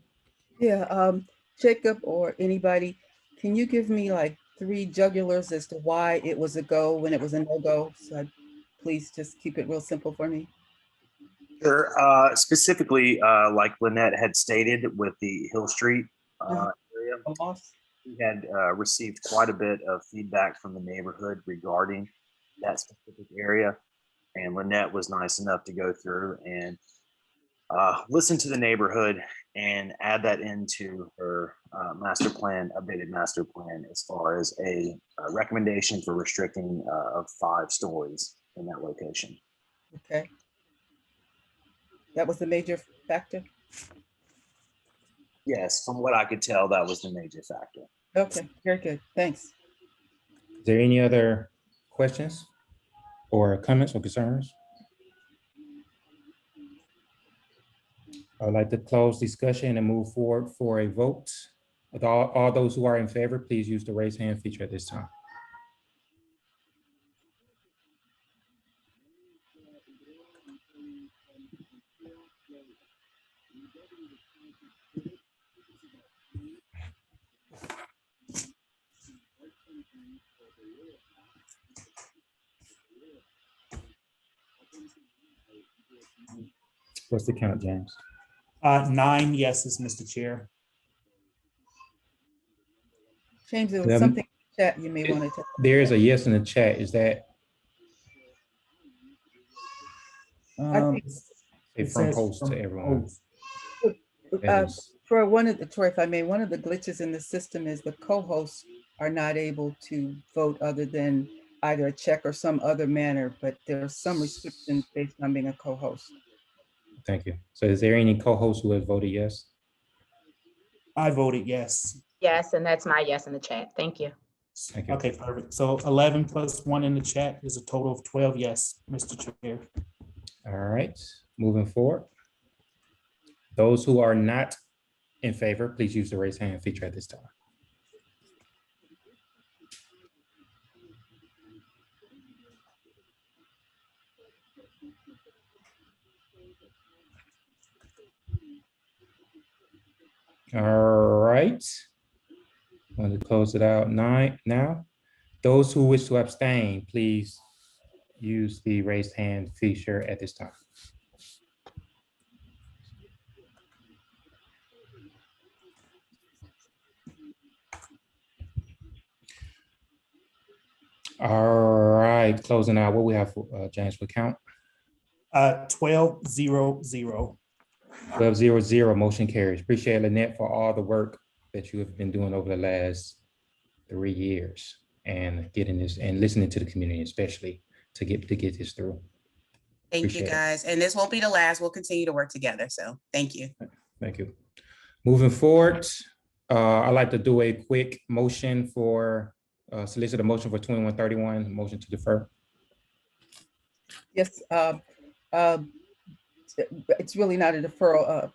Speaker 2: Yeah, Jacob or anybody, can you give me like 3 jugulars as to why it was a go when it was a no-go? So please just keep it real simple for me.
Speaker 9: Sure. Specifically, like Lynette had stated with the Hill Street area, we had received quite a bit of feedback from the neighborhood regarding that specific area. And Lynette was nice enough to go through and listen to the neighborhood and add that into her master plan, updated master plan, as far as a recommendation for restricting of 5 stories in that location.
Speaker 2: Okay. That was the major factor?
Speaker 9: Yes, from what I could tell, that was the major factor.
Speaker 2: Okay, very good. Thanks.
Speaker 1: Is there any other questions or comments or concerns? I'd like to close discussion and move forward for a vote. With all those who are in favor, please use the raise hand feature at this time. What's the count, James?
Speaker 3: 9 yeses, Mr. Chair.
Speaker 2: James, there was something in the chat you may want to tell.
Speaker 1: There is a yes in the chat. Is that? Say from host to everyone.
Speaker 2: For one of the, Troy, if I may, one of the glitches in the system is the co-hosts are not able to vote other than either a check or some other manner, but there are some restrictions based on being a co-host.
Speaker 1: Thank you. So is there any co-hosts who have voted yes?
Speaker 3: I voted yes.
Speaker 16: Yes, and that's my yes in the chat. Thank you.
Speaker 1: Thank you.
Speaker 3: Okay, perfect. So 11 plus 1 in the chat is a total of 12 yes, Mr. Chair.
Speaker 1: All right, moving forward. Those who are not in favor, please use the raise hand feature at this time. All right. I'm going to close it out now. Those who wish to abstain, please use the raised hand feature at this time. All right, closing out. What we have for James for count?
Speaker 3: 12-0-0.
Speaker 1: 12-0-0, motion carries. Appreciate Lynette for all the work that you have been doing over the last 3 years and getting this and listening to the community, especially to get this through.
Speaker 11: Thank
Speaker 1: Appreciate
Speaker 11: you,
Speaker 1: it.
Speaker 11: guys. And this won't be the last. We'll continue to work together. So thank you.
Speaker 1: Thank you. Moving forward, I'd like to do a quick motion for solicit a motion for 2131, motion to defer.
Speaker 2: Yes, it's really not a deferral.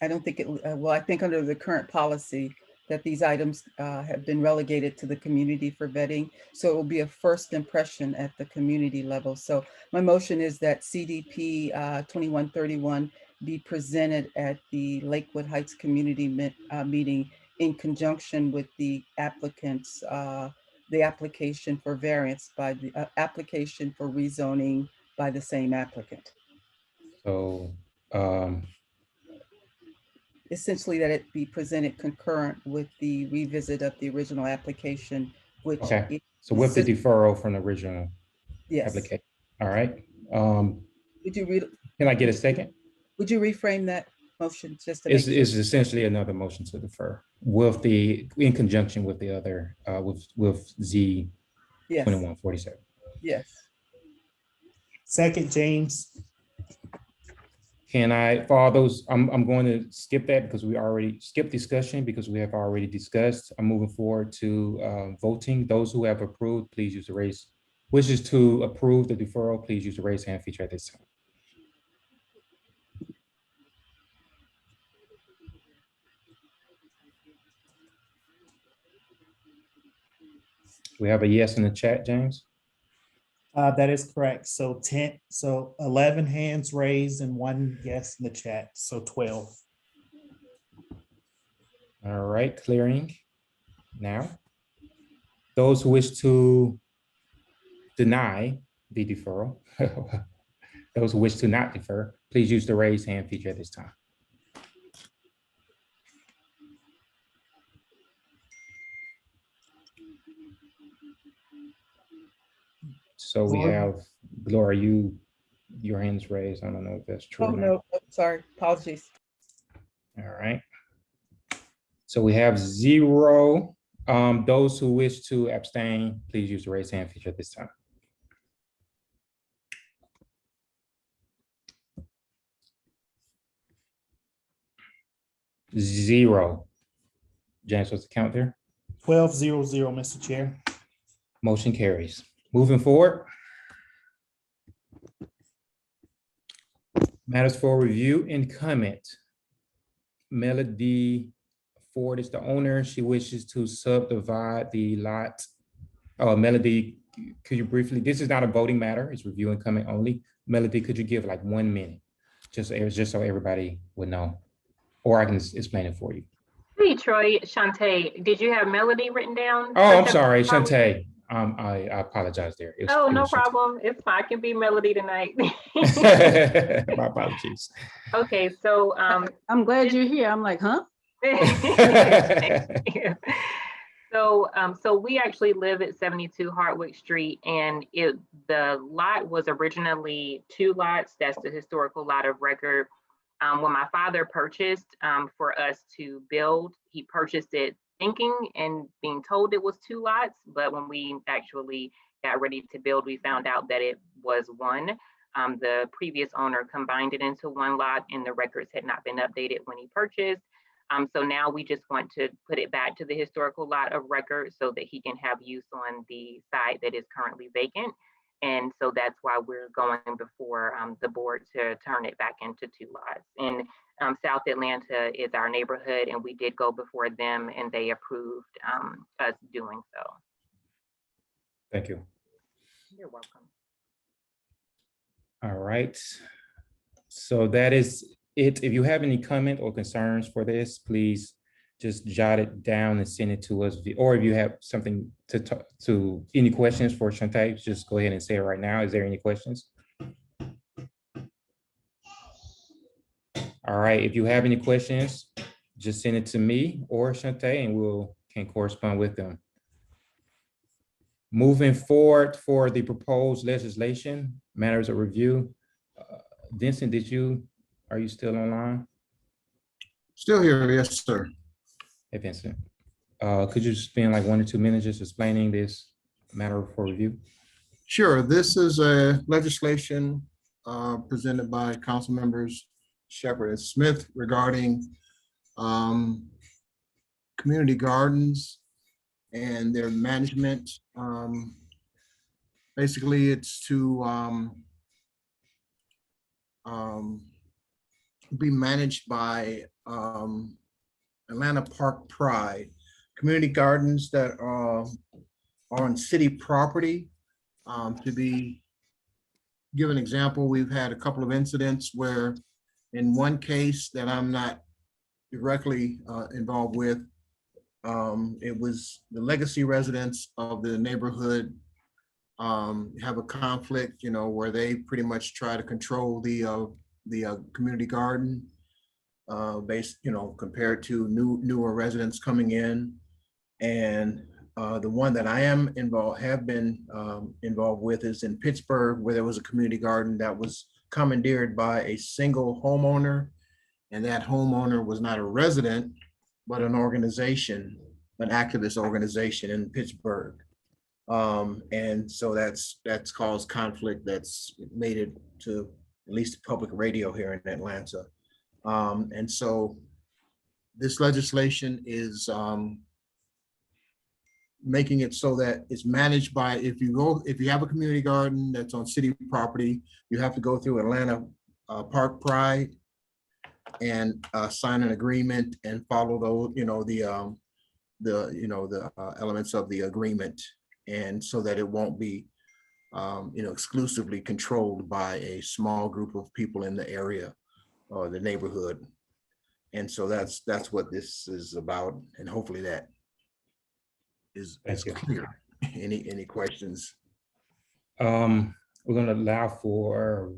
Speaker 2: I don't think it, well, I think under the current policy that these items have been relegated to the community for vetting. So it will be a first impression at the community level. So my motion is that CDP 2131 be presented at the Lakewood Heights Community Meeting in conjunction with the applicants, the application for variance by the application for rezoning by the same applicant.
Speaker 1: So,
Speaker 2: Essentially that it be presented concurrent with the revisit of the original application, which.
Speaker 1: okay, so with the deferral from the original
Speaker 2: Yes.
Speaker 1: application. All right.
Speaker 2: Would you read?
Speaker 1: Can I get a second?
Speaker 2: Would you reframe that motion just to
Speaker 1: It's,
Speaker 2: make sure?
Speaker 1: it's essentially another motion to defer with the, in conjunction with the other, with Z
Speaker 2: Yes.
Speaker 1: 2147.
Speaker 2: Yes.
Speaker 3: Second, James.
Speaker 1: Can I, for all those, I'm going to skip that because we already skipped discussion because we have already discussed. I'm moving forward to voting. Those who have approved, please use the raise. Wishes to approve the deferral, please use the raise hand feature at this time. We have a yes in the chat, James.
Speaker 3: That is correct. So 11 hands raised and 1 yes in the chat, so 12.
Speaker 1: All right, clearing now. Those who wish to deny the deferral, those who wish to not defer, please use the raise hand feature at this time. So we have, Gloria, your hand's raised. I don't know if that's true.
Speaker 2: Oh, no, sorry, apologies.
Speaker 1: All right. So we have 0. Those who wish to abstain, please use the raise hand feature at this time. Zero. James, what's the count there?
Speaker 3: 12-0-0, Mr. Chair.
Speaker 1: Motion carries. Moving forward. Matters for review and comment. Melody Ford is the owner. She wishes to subdivide the lot. Oh, Melody, could you briefly, this is not a voting matter, it's review and comment only. Melody, could you give like 1 minute? Just so everybody would know, or I can explain it for you.
Speaker 16: Hey, Troy, Shantae, did you have Melody written down?
Speaker 1: Oh, I'm sorry, Shantae. I apologize there.
Speaker 16: Oh, no problem. It's fine. I can be Melody tonight.
Speaker 1: My apologies.
Speaker 16: Okay, so
Speaker 2: I'm glad you're here. I'm like, huh?
Speaker 16: So we actually live at 72 Hardwick Street, and the lot was originally 2 lots. That's the historical lot of record. When my father purchased for us to build, he purchased it thinking and being told it was 2 lots, but when we actually got ready to build, we found out that it was 1. The previous owner combined it into 1 lot, and the records had not been updated when he purchased. So now we just want to put it back to the historical lot of record so that he can have use on the site that is currently vacant. And so that's why we're going before the board to turn it back into 2 lots. And South Atlanta is our neighborhood, and we did go before them and they approved us doing so.
Speaker 1: Thank you.
Speaker 16: You're welcome.
Speaker 1: All right. So that is it. If you have any comment or concerns for this, please just jot it down and send it to us. Or if you have something to talk to, any questions for Shantae, just go ahead and say it right now. Is there any questions? All right, if you have any questions, just send it to me or Shantae and can correspond with them. Moving forward for the proposed legislation, matters of review. Vincent, are you still online?
Speaker 21: Still here, yes, sir.
Speaker 1: Hey, Vincent, could you spend like 1 or 2 minutes just explaining this matter for review?
Speaker 21: Sure. This is a legislation presented by council members Shepherd and Smith regarding community gardens and their management. Basically, it's to be managed by Atlanta Park Pride. Community gardens that are on city property. To give an example, we've had a couple of incidents where In one case that I'm not directly involved with, it was the legacy residents of the neighborhood have a conflict, where they pretty much try to control the community garden based, compared to newer residents coming in. And the one that I have been involved with is in Pittsburgh, where there was a community garden that was commandeered by a single homeowner. And that homeowner was not a resident, but an organization, an activist organization in Pittsburgh. And so that's caused conflict, that's made it to at least public radio here in Atlanta. And so this legislation is making it so that it's managed by, if you have a community garden that's on city property, you have to go through Atlanta Park Pride and sign an agreement and follow those, the elements of the agreement, and so that it won't be exclusively controlled by a small group of people in the area or the neighborhood. And so that's what this is about, and hopefully that is clear. Any questions?
Speaker 1: We're going to allow for,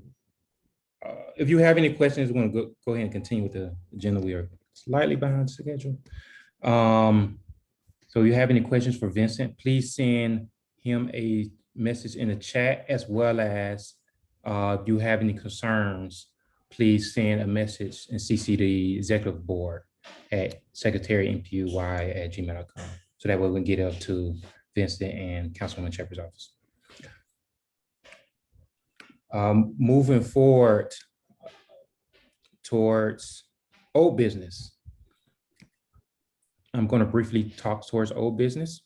Speaker 1: if you have any questions, we're going to go ahead and continue with the agenda. We are slightly behind schedule. So if you have any questions for Vincent, please send him a message in the chat, as well as if you have any concerns, please send a message and CC the executive board at secretary@npu-y@gmail.com. So that way we can get up to Vincent and Councilwoman Shepherd's office. Moving forward towards old business. I'm going to briefly talk towards old business.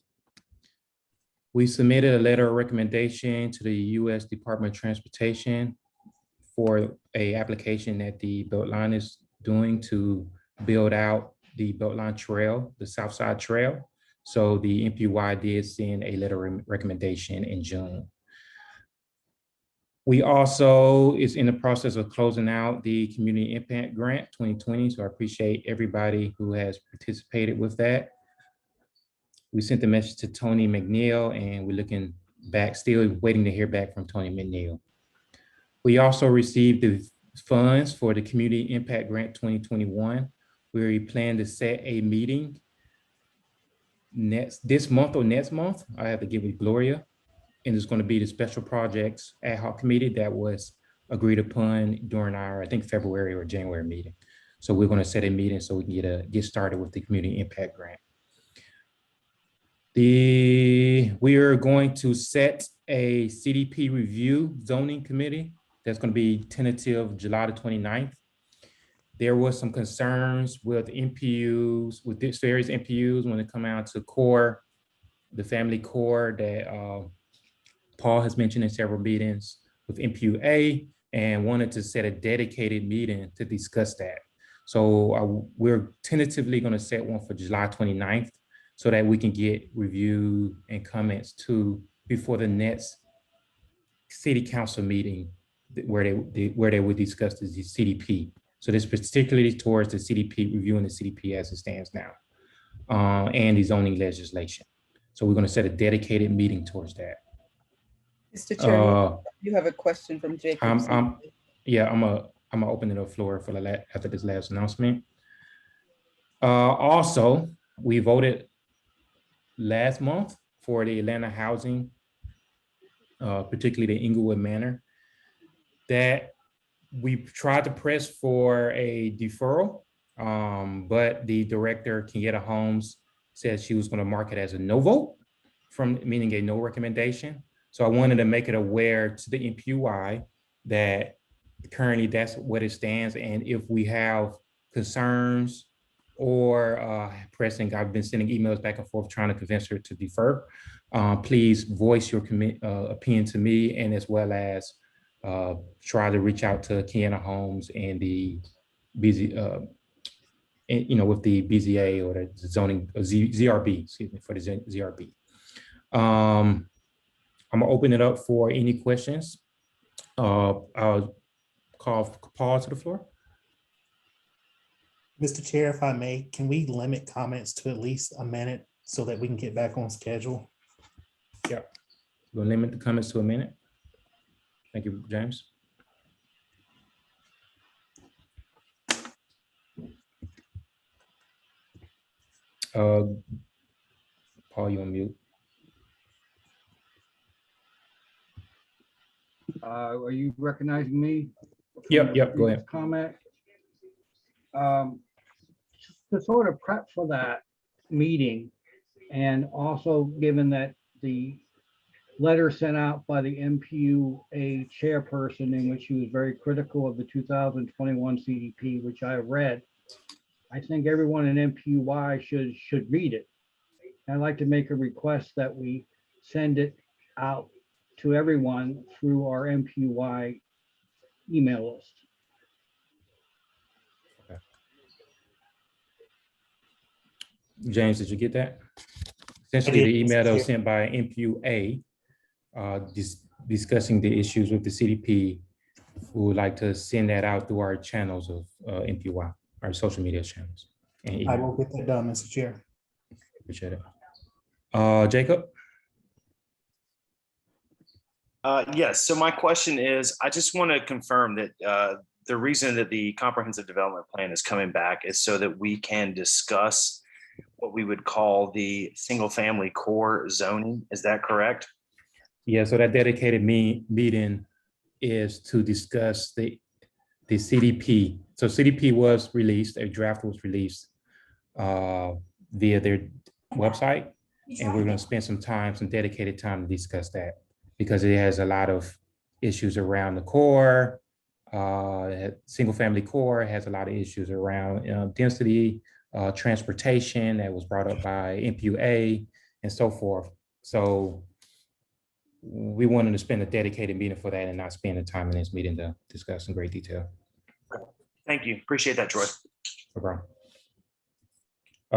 Speaker 1: We submitted a letter of recommendation to the U.S. Department of Transportation for a application that the Beltline is doing to build out the Beltline Trail, the South Side Trail. So the NPU-Y did send a letter of recommendation in June. We also is in the process of closing out the Community Impact Grant 2020. So I appreciate everybody who has participated with that. We sent the message to Tony McNeil, and we're looking back, still waiting to hear back from Tony McNeil. We also received the funds for the Community Impact Grant 2021, where we plan to set a meeting this month or next month. I have to give it Gloria. And it's going to be the special projects ad hoc committee that was agreed upon during our, I think, February or January meeting. So we're going to set a meeting so we can get started with the Community Impact Grant. We are going to set a CDP review zoning committee that's going to be tentative July the 29th. There was some concerns with NPUs, with this various NPUs when it come out to core, the family core that Paul has mentioned in several meetings with NPU-A, and wanted to set a dedicated meeting to discuss that. So we're tentatively going to set one for July 29th so that we can get review and comments too before the next city council meeting where they would discuss the CDP. So this particularly towards the CDP, reviewing the CDP as it stands now, and the zoning legislation. So we're going to set a dedicated meeting towards that.
Speaker 2: Mr. Chairman, you have a question from Jacob.
Speaker 1: I'm gonna open the floor for after this last announcement. Also, we voted last month for the Atlanta housing, particularly the Inglewood Manor, that we tried to press for a deferral, but the director, Kenyatta Holmes, said she was going to mark it as a no vote, meaning a no recommendation. So I wanted to make it aware to the NPU-Y that currently that's what it stands. And if we have concerns or pressing, I've been sending emails back and forth trying to convince her to defer. Please voice your opinion to me, and as well as try to reach out to Kenyatta Holmes and the BZ, with the BZA or the zoning ZRB, excuse me, for the ZRB. I'm gonna open it up for any questions. I'll call Paul to the floor.
Speaker 3: Mr. Chair, if I may, can we limit comments to at least a minute so that we can get back on schedule?
Speaker 1: Yeah. We'll limit the comments to a minute. Thank you, James. Paul, you on mute.
Speaker 10: Are you recognizing me?
Speaker 1: Yep, go ahead.
Speaker 10: Comment. To sort of prep for that meeting, and also given that the letter sent out by the NPU-A chairperson in which he was very critical of the 2021 CDP, which I read, I think everyone in NPU-Y should read it. I'd like to make a request that we send it out to everyone through our NPU-Y email list.
Speaker 1: James, did you get that? Essentially, the email that was sent by NPU-A discussing the issues with the CDP. We would like to send that out through our channels of NPU-Y, our social media channels. And
Speaker 3: I will get that done, Mr. Chair.
Speaker 1: Appreciate it. Jacob?
Speaker 9: Yes, so my question is, I just want to confirm that the reason that the comprehensive development plan is coming back is so that we can discuss what we would call the single family core zoning. Is that correct?
Speaker 1: Yeah, so that dedicated meeting is to discuss the CDP. So CDP was released, a draft was released via their website. And we're going to spend some dedicated time to discuss that because it has a lot of issues around the core. Single family core has a lot of issues around density, transportation that was brought up by NPU-A and so forth. So we wanted to spend a dedicated meeting for that and not spend the time in this meeting to discuss in great detail.
Speaker 9: Thank you. Appreciate that, Troy.
Speaker 1: No problem.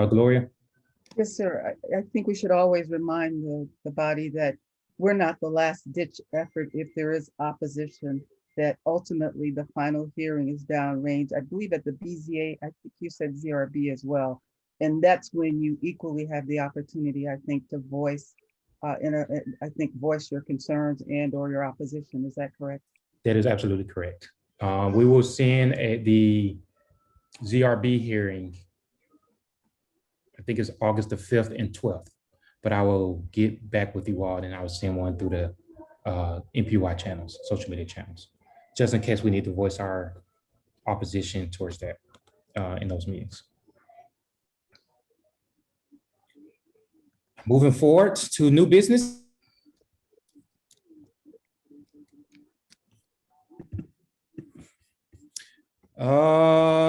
Speaker 1: Gloria?
Speaker 2: Yes, sir. I think we should always remind the body that we're not the last ditch effort if there is opposition, that ultimately the final hearing is downrange. I believe at the BZA, I think you said ZRB as well. And that's when you equally have the opportunity, I think, to voice voice your concerns and or your opposition. Is that correct?
Speaker 1: That is absolutely correct. We will send the ZRB hearing, I think it's August the 5th and 12th, but I will get back with you all and I will send one through the NPU-Y channels, social media channels, just in case we need to voice our opposition towards that in those meetings. Moving forward to new business.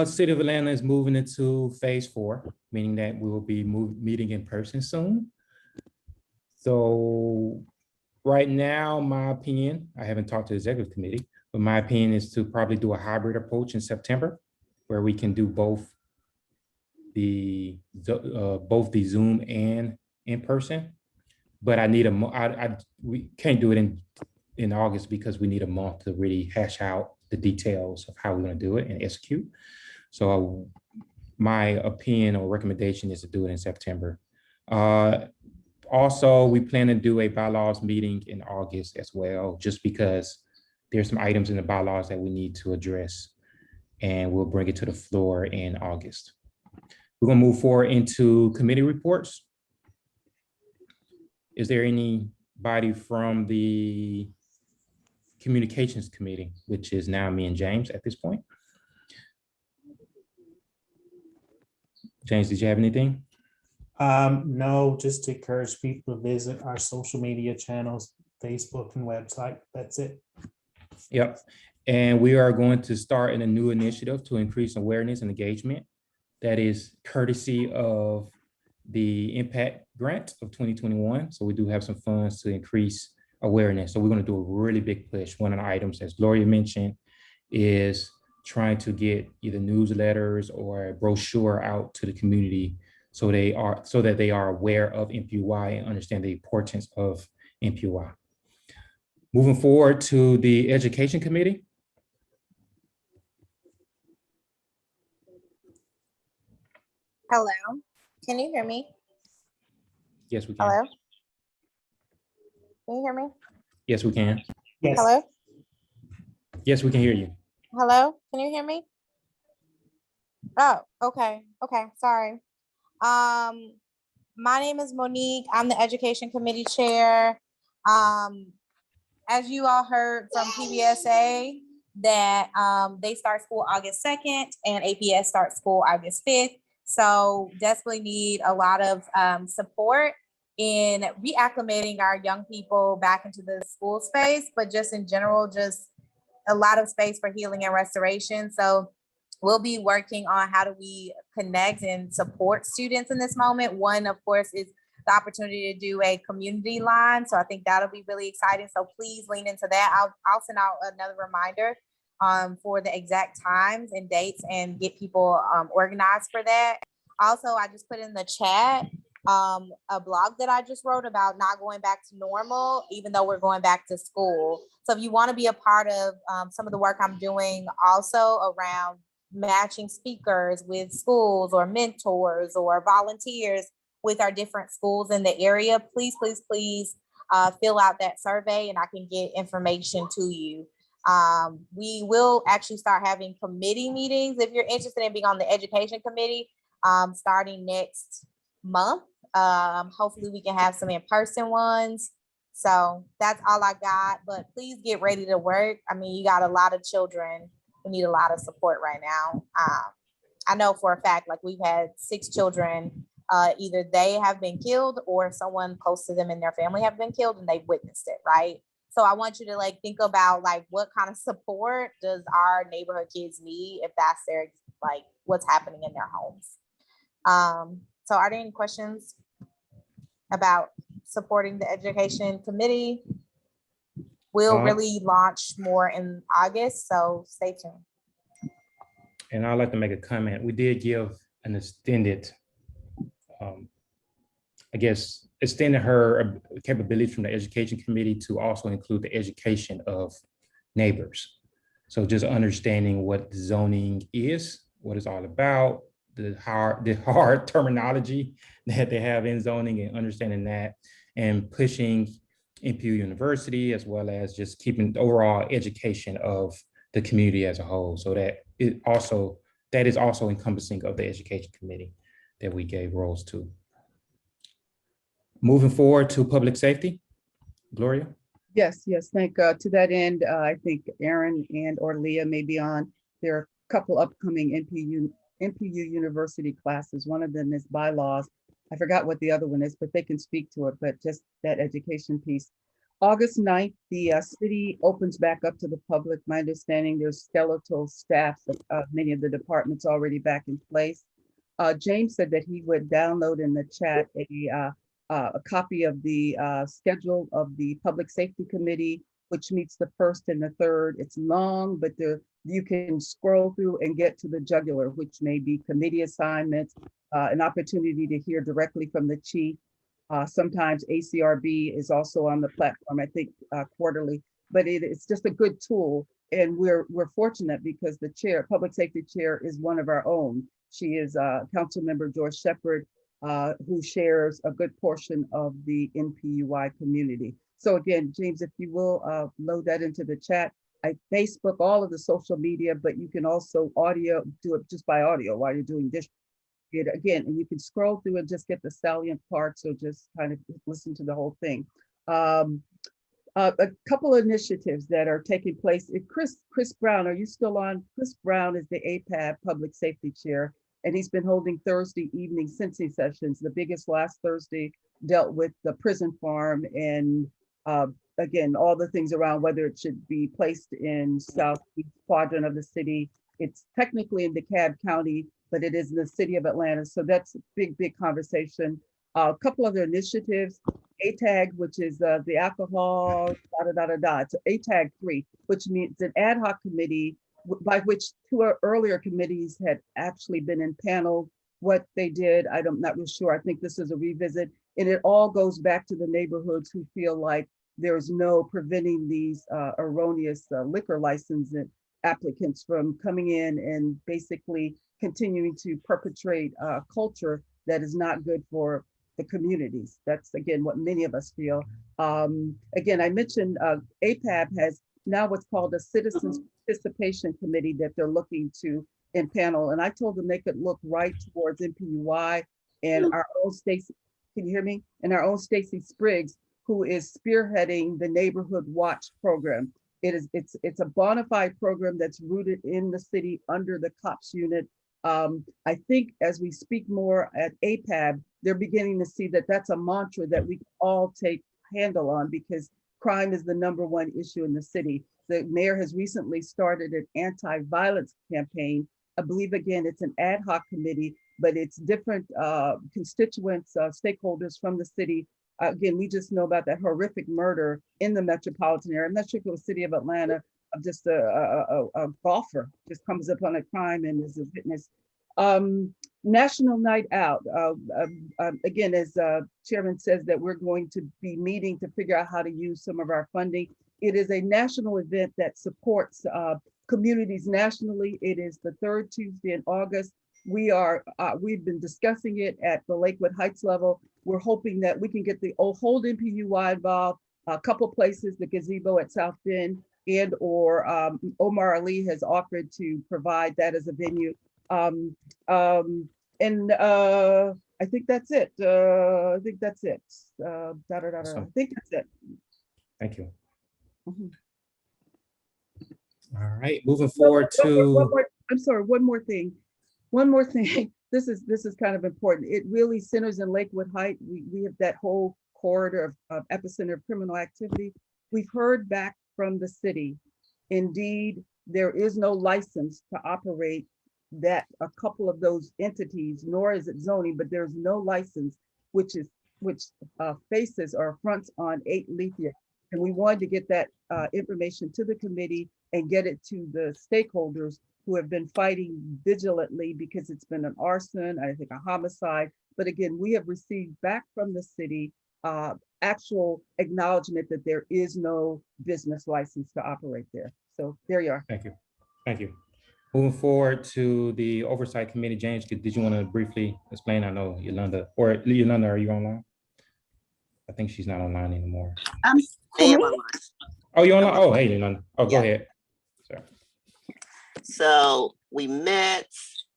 Speaker 1: City of Atlanta is moving into phase 4, meaning that we will be meeting in person soon. So right now, my opinion, I haven't talked to the executive committee, but my opinion is to probably do a hybrid approach in September, where we can do both the Zoom and in person. But I need we can't do it in August because we need a month to really hash out the details of how we're going to do it and execute. So my opinion or recommendation is to do it in September. Also, we plan to do a bylaws meeting in August as well, just because there's some items in the bylaws that we need to address, and we'll bring it to the floor in August. We're going to move forward into committee reports. Is there anybody from the Communications Committee, which is now me and James at this point? James, did you have anything?
Speaker 3: No, just to encourage people to visit our social media channels, Facebook and website. That's it.
Speaker 1: Yep. And we are going to start in a new initiative to increase awareness and engagement. That is courtesy of the Impact Grant of 2021. So we do have some funds to increase awareness. So we're going to do a really big push. One of the items, as Gloria mentioned, is trying to get either newsletters or a brochure out to the community so that they are aware of NPU-Y and understand the importance of NPU-Y. Moving forward to the Education Committee.
Speaker 7: Hello, can you hear me?
Speaker 1: Yes, we can.
Speaker 7: Hello? Can you hear me?
Speaker 1: Yes, we can.
Speaker 3: Yes.
Speaker 7: Hello?
Speaker 1: Yes, we can hear you.
Speaker 7: Hello, can you hear me? Oh, okay, sorry. My name is Monique. I'm the Education Committee Chair. As you all heard from PBSA, that they start school August 2nd and APS starts school August 5th. So desperately need a lot of support in reacclimating our young people back into the school space, but just in general, just a lot of space for healing and restoration. So we'll be working on how do we connect and support students in this moment. One, of course, is the opportunity to do a community line. So I think that'll be really exciting. So please lean into that. I'll send out another reminder for the exact times and dates and get people organized for that. Also, I just put in the chat a blog that I just wrote about not going back to normal, even though we're going back to school. So if you want to be a part of some of the work I'm doing also around matching speakers with schools or mentors or volunteers with our different schools in the area, please fill out that survey and I can get information to you. We will actually start having committee meetings if you're interested in being on the education committee starting next month. Hopefully we can have some in-person ones. So that's all I got, but please get ready to work. I mean, you got a lot of children who need a lot of support right now. I know for a fact, like we've had 6 children, either they have been killed or someone close to them in their family have been killed and they've witnessed it, right? So I want you to like think about like what kind of support does our neighborhood kids need if that's their like what's happening in their homes. So are there any questions about supporting the education committee? We'll really launch more in August, so stay tuned.
Speaker 1: And I'd like to make a comment. We did give an extended, extended her capabilities from the education committee to also include the education of neighbors. So just understanding what zoning is, what it's all about, the hard terminology that they have in zoning and understanding that, and pushing NPU University as well as just keeping the overall education of the community as a whole. So that is also encompassing of the education committee that we gave roles to. Moving forward to public safety, Gloria.
Speaker 2: Yes, thank God. To that end, I think Aaron and or Leah may be on. There are a couple upcoming NPU University classes. One of them is bylaws. I forgot what the other one is, but they can speak to it, but just that education piece. August 9th, the city opens back up to the public. My understanding there's skeletal staffs of many of the departments already back in place. James said that he would download in the chat a copy of the schedule of the Public Safety Committee, which meets the 1st and the 3rd. It's long, but you can scroll through and get to the jugular, which may be committee assignments, an opportunity to hear directly from the chief. Sometimes ACRB is also on the platform, I think quarterly, but it's just a good tool. And we're fortunate because the chair, public safety chair, is one of our own. She is Council Member George Shepherd, who shares a good portion of the NPU-Y community. So again, James, if you will load that into the chat. I Facebook all of the social media, but you can also do it just by audio while you're doing this. Again, and you can scroll through and just get the salient parts or just kind of listen to the whole thing. A couple of initiatives that are taking place. Chris Brown, are you still on? Chris Brown is the APAB Public Safety Chair, and he's been holding Thursday evening Cincy sessions. The biggest last Thursday dealt with the prison farm and again, all the things around whether it should be placed in southeast quadrant of the city. It's technically in DeKalb County, but it is in the city of Atlanta. So that's a big conversation. A couple other initiatives, ATAG, which is the alcohol, It's ATAG 3, which means an ad hoc committee by which 2 earlier committees had actually been in panel. What they did, I'm not real sure. I think this is a revisit, and it all goes back to the neighborhoods who feel like there's no preventing these erroneous liquor licenses applicants from coming in and basically continuing to perpetrate a culture that is not good for the communities. That's again what many of us feel. Again, I mentioned APAB has now what's called a Citizens Participation Committee that they're looking to impanel. And I told them they could look right towards NPU-Y and our own Stacey, can you hear me? And our own Stacey Spriggs, who is spearheading the Neighborhood Watch program. It's a bona fide program that's rooted in the city under the COPS unit. I think as we speak more at APAB, they're beginning to see that that's a mantra that we all take handle on, because crime is the #1 issue in the city. The mayor has recently started an anti-violence campaign. I believe, again, it's an ad hoc committee, but it's different constituents, stakeholders from the city. Again, we just know about that horrific murder in the metropolitan area. I'm not sure if it was city of Atlanta, of just a golfer just comes upon a crime and is a witness. National Night Out. Again, as Chairman says, that we're going to be meeting to figure out how to use some of our funding. It is a national event that supports communities nationally. It is the 3rd Tuesday in August. We've been discussing it at the Lakewood Heights level. We're hoping that we can get the whole NPU-Y involved, a couple places, the gazebo at South Bend, and or Omar Ali has offered to provide that as a venue. I think that's it. I think that's it. I think that's it.
Speaker 1: Thank you.
Speaker 2: Mhm.
Speaker 1: All right, moving forward to.
Speaker 2: I'm sorry, one more thing. One more thing. This is kind of important. It really centers in Lakewood Heights. We have that whole corridor of epicenter of criminal activity. We've heard back from the city. Indeed, there is no license to operate that a couple of those entities, nor is it zoning, but there's no license, which faces or fronts on 8 Leaf Year. And we wanted to get that information to the committee and get it to the stakeholders who have been fighting vigilantly, because it's been an arson, I think a homicide. But again, we have received back from the city actual acknowledgement that there is no business license to operate there. So there you are.
Speaker 1: Thank you. Thank you. Moving forward to the Oversight Committee, James, did you want to briefly explain? I know Yolanda, are you online? I think she's not online anymore.
Speaker 14: I am online.
Speaker 1: Oh, you're online? Oh, hey, Yolanda. Oh, go ahead. Sorry.
Speaker 14: So we met,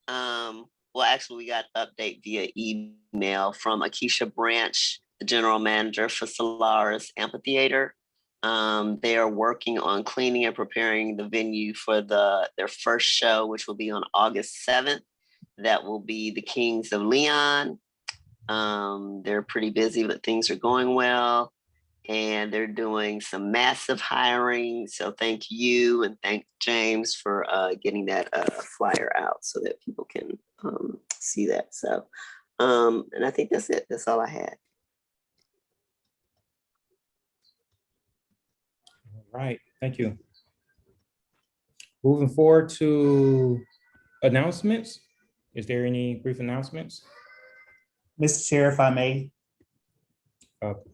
Speaker 14: well, actually we got an update via email from Akeisha Branch, the general manager for Solaris Amphitheater. They are working on cleaning and preparing the venue for their first show, which will be on August 7th. That will be the Kings of Leon. They're pretty busy, but things are going well. And they're doing some massive hiring. So thank you and thank James for getting that flyer out so that people can see that. So, and I think that's it. That's all I had.
Speaker 1: All right, thank you. Moving forward to announcements. Is there any brief announcements?
Speaker 3: Mr. Chair, if I may.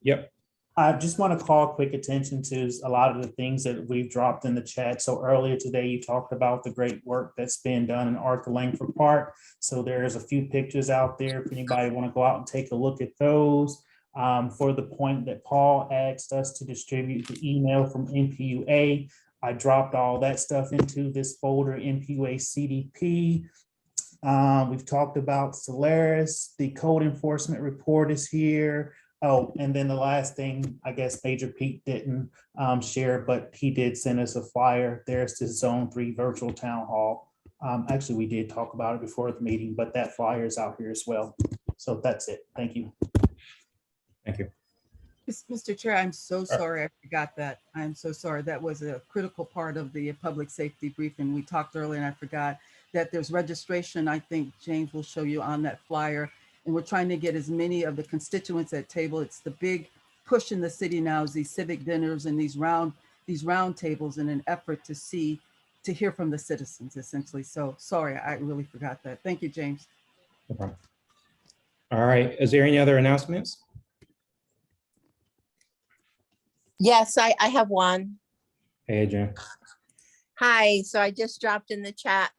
Speaker 1: Yep.
Speaker 3: I just want to call quick attention to a lot of the things that we've dropped in the chat. So earlier today, you talked about the great work that's been done in Arthur Langford Park. So there's a few pictures out there if anybody want to go out and take a look at those. For the point that Paul asked us to distribute the email from NPU-A, I dropped all that stuff into this folder, NPU-A CDP. We've talked about Solaris, the code enforcement report is here. Oh, and then the last thing, I guess Major Pete didn't share, but he did send us a flyer. There's the Zone 3 virtual town hall. Actually, we did talk about it before the meeting, but that flyer is out here as well. So that's it. Thank you.
Speaker 1: Thank you.
Speaker 2: Mr. Chair, I'm so sorry I forgot that. I'm so sorry. That was a critical part of the public safety briefing. We talked earlier and I forgot that there's registration. I think James will show you on that flyer. And we're trying to get as many of the constituents at table. It's the big push in the city now is these civic dinners and these round tables in an effort to hear from the citizens, essentially. So sorry, I really forgot that. Thank you, James.
Speaker 1: No problem. All right, is there any other announcements?
Speaker 14: Yes, I have one.
Speaker 1: Hey, Adrian.
Speaker 6: Hi, so I just dropped in the chat.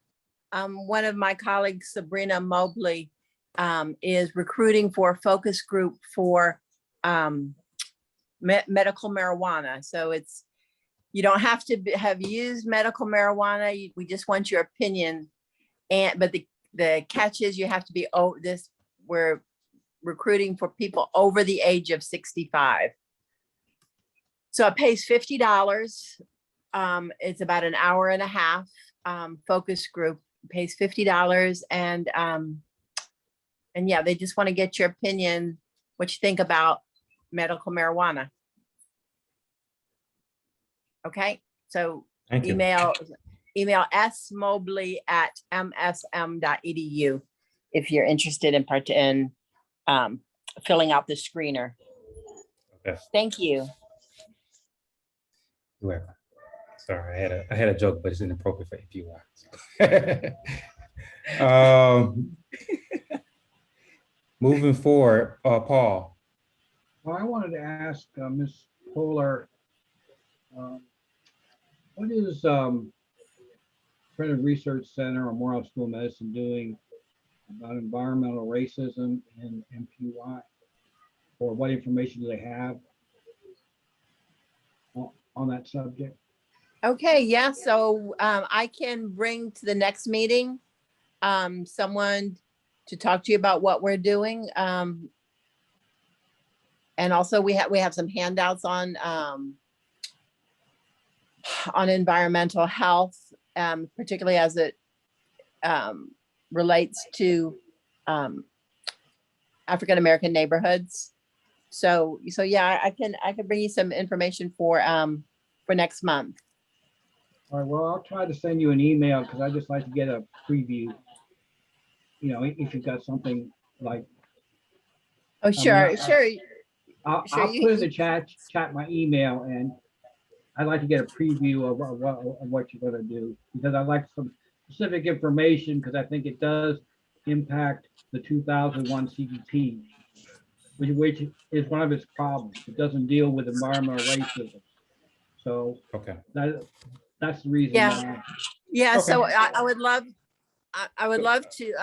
Speaker 6: One of my colleagues, Sabrina Mobley, is recruiting for a focus group for medical marijuana. So you don't have to have used medical marijuana. We just want your opinion. But the catch is you have to be, we're recruiting for people over the age of 65. So it pays $50. It's about an hour and a half focus group, pays $50. And yeah, they just want to get your opinion, what you think about medical marijuana. Okay, so
Speaker 1: Thank you.
Speaker 6: email smobley@msm.edu if you're interested in filling out the screener.
Speaker 1: Okay.
Speaker 6: Thank you.
Speaker 1: Whoever. Sorry, I had a joke, but it's inappropriate for NPU-Y. Moving forward, Paul.
Speaker 10: Well, I wanted to ask Ms. Polar, what is Credit Research Center or Morehouse School of Medicine doing about environmental racism in NPU-Y? Or what information do they have on that subject?
Speaker 6: Okay, yeah, so I can bring to the next meeting someone to talk to you about what we're doing. And also we have some handouts on environmental health, particularly as it relates to African American neighborhoods. So yeah, I can bring you some information for next month.
Speaker 10: All right, well, I'll try to send you an email because I just like to get a preview. You know, if you've got something like.
Speaker 6: Oh, sure, sure.
Speaker 10: I'll put in the chat my email, and I'd like to get a preview of what you're going to do, because I'd like some specific information, because I think it does impact the 2001 CBP, which is one of its problems. It doesn't deal with environmental racism. So
Speaker 1: okay,
Speaker 10: that's the reason why.
Speaker 6: Yeah,
Speaker 10: Okay.
Speaker 6: so I would love to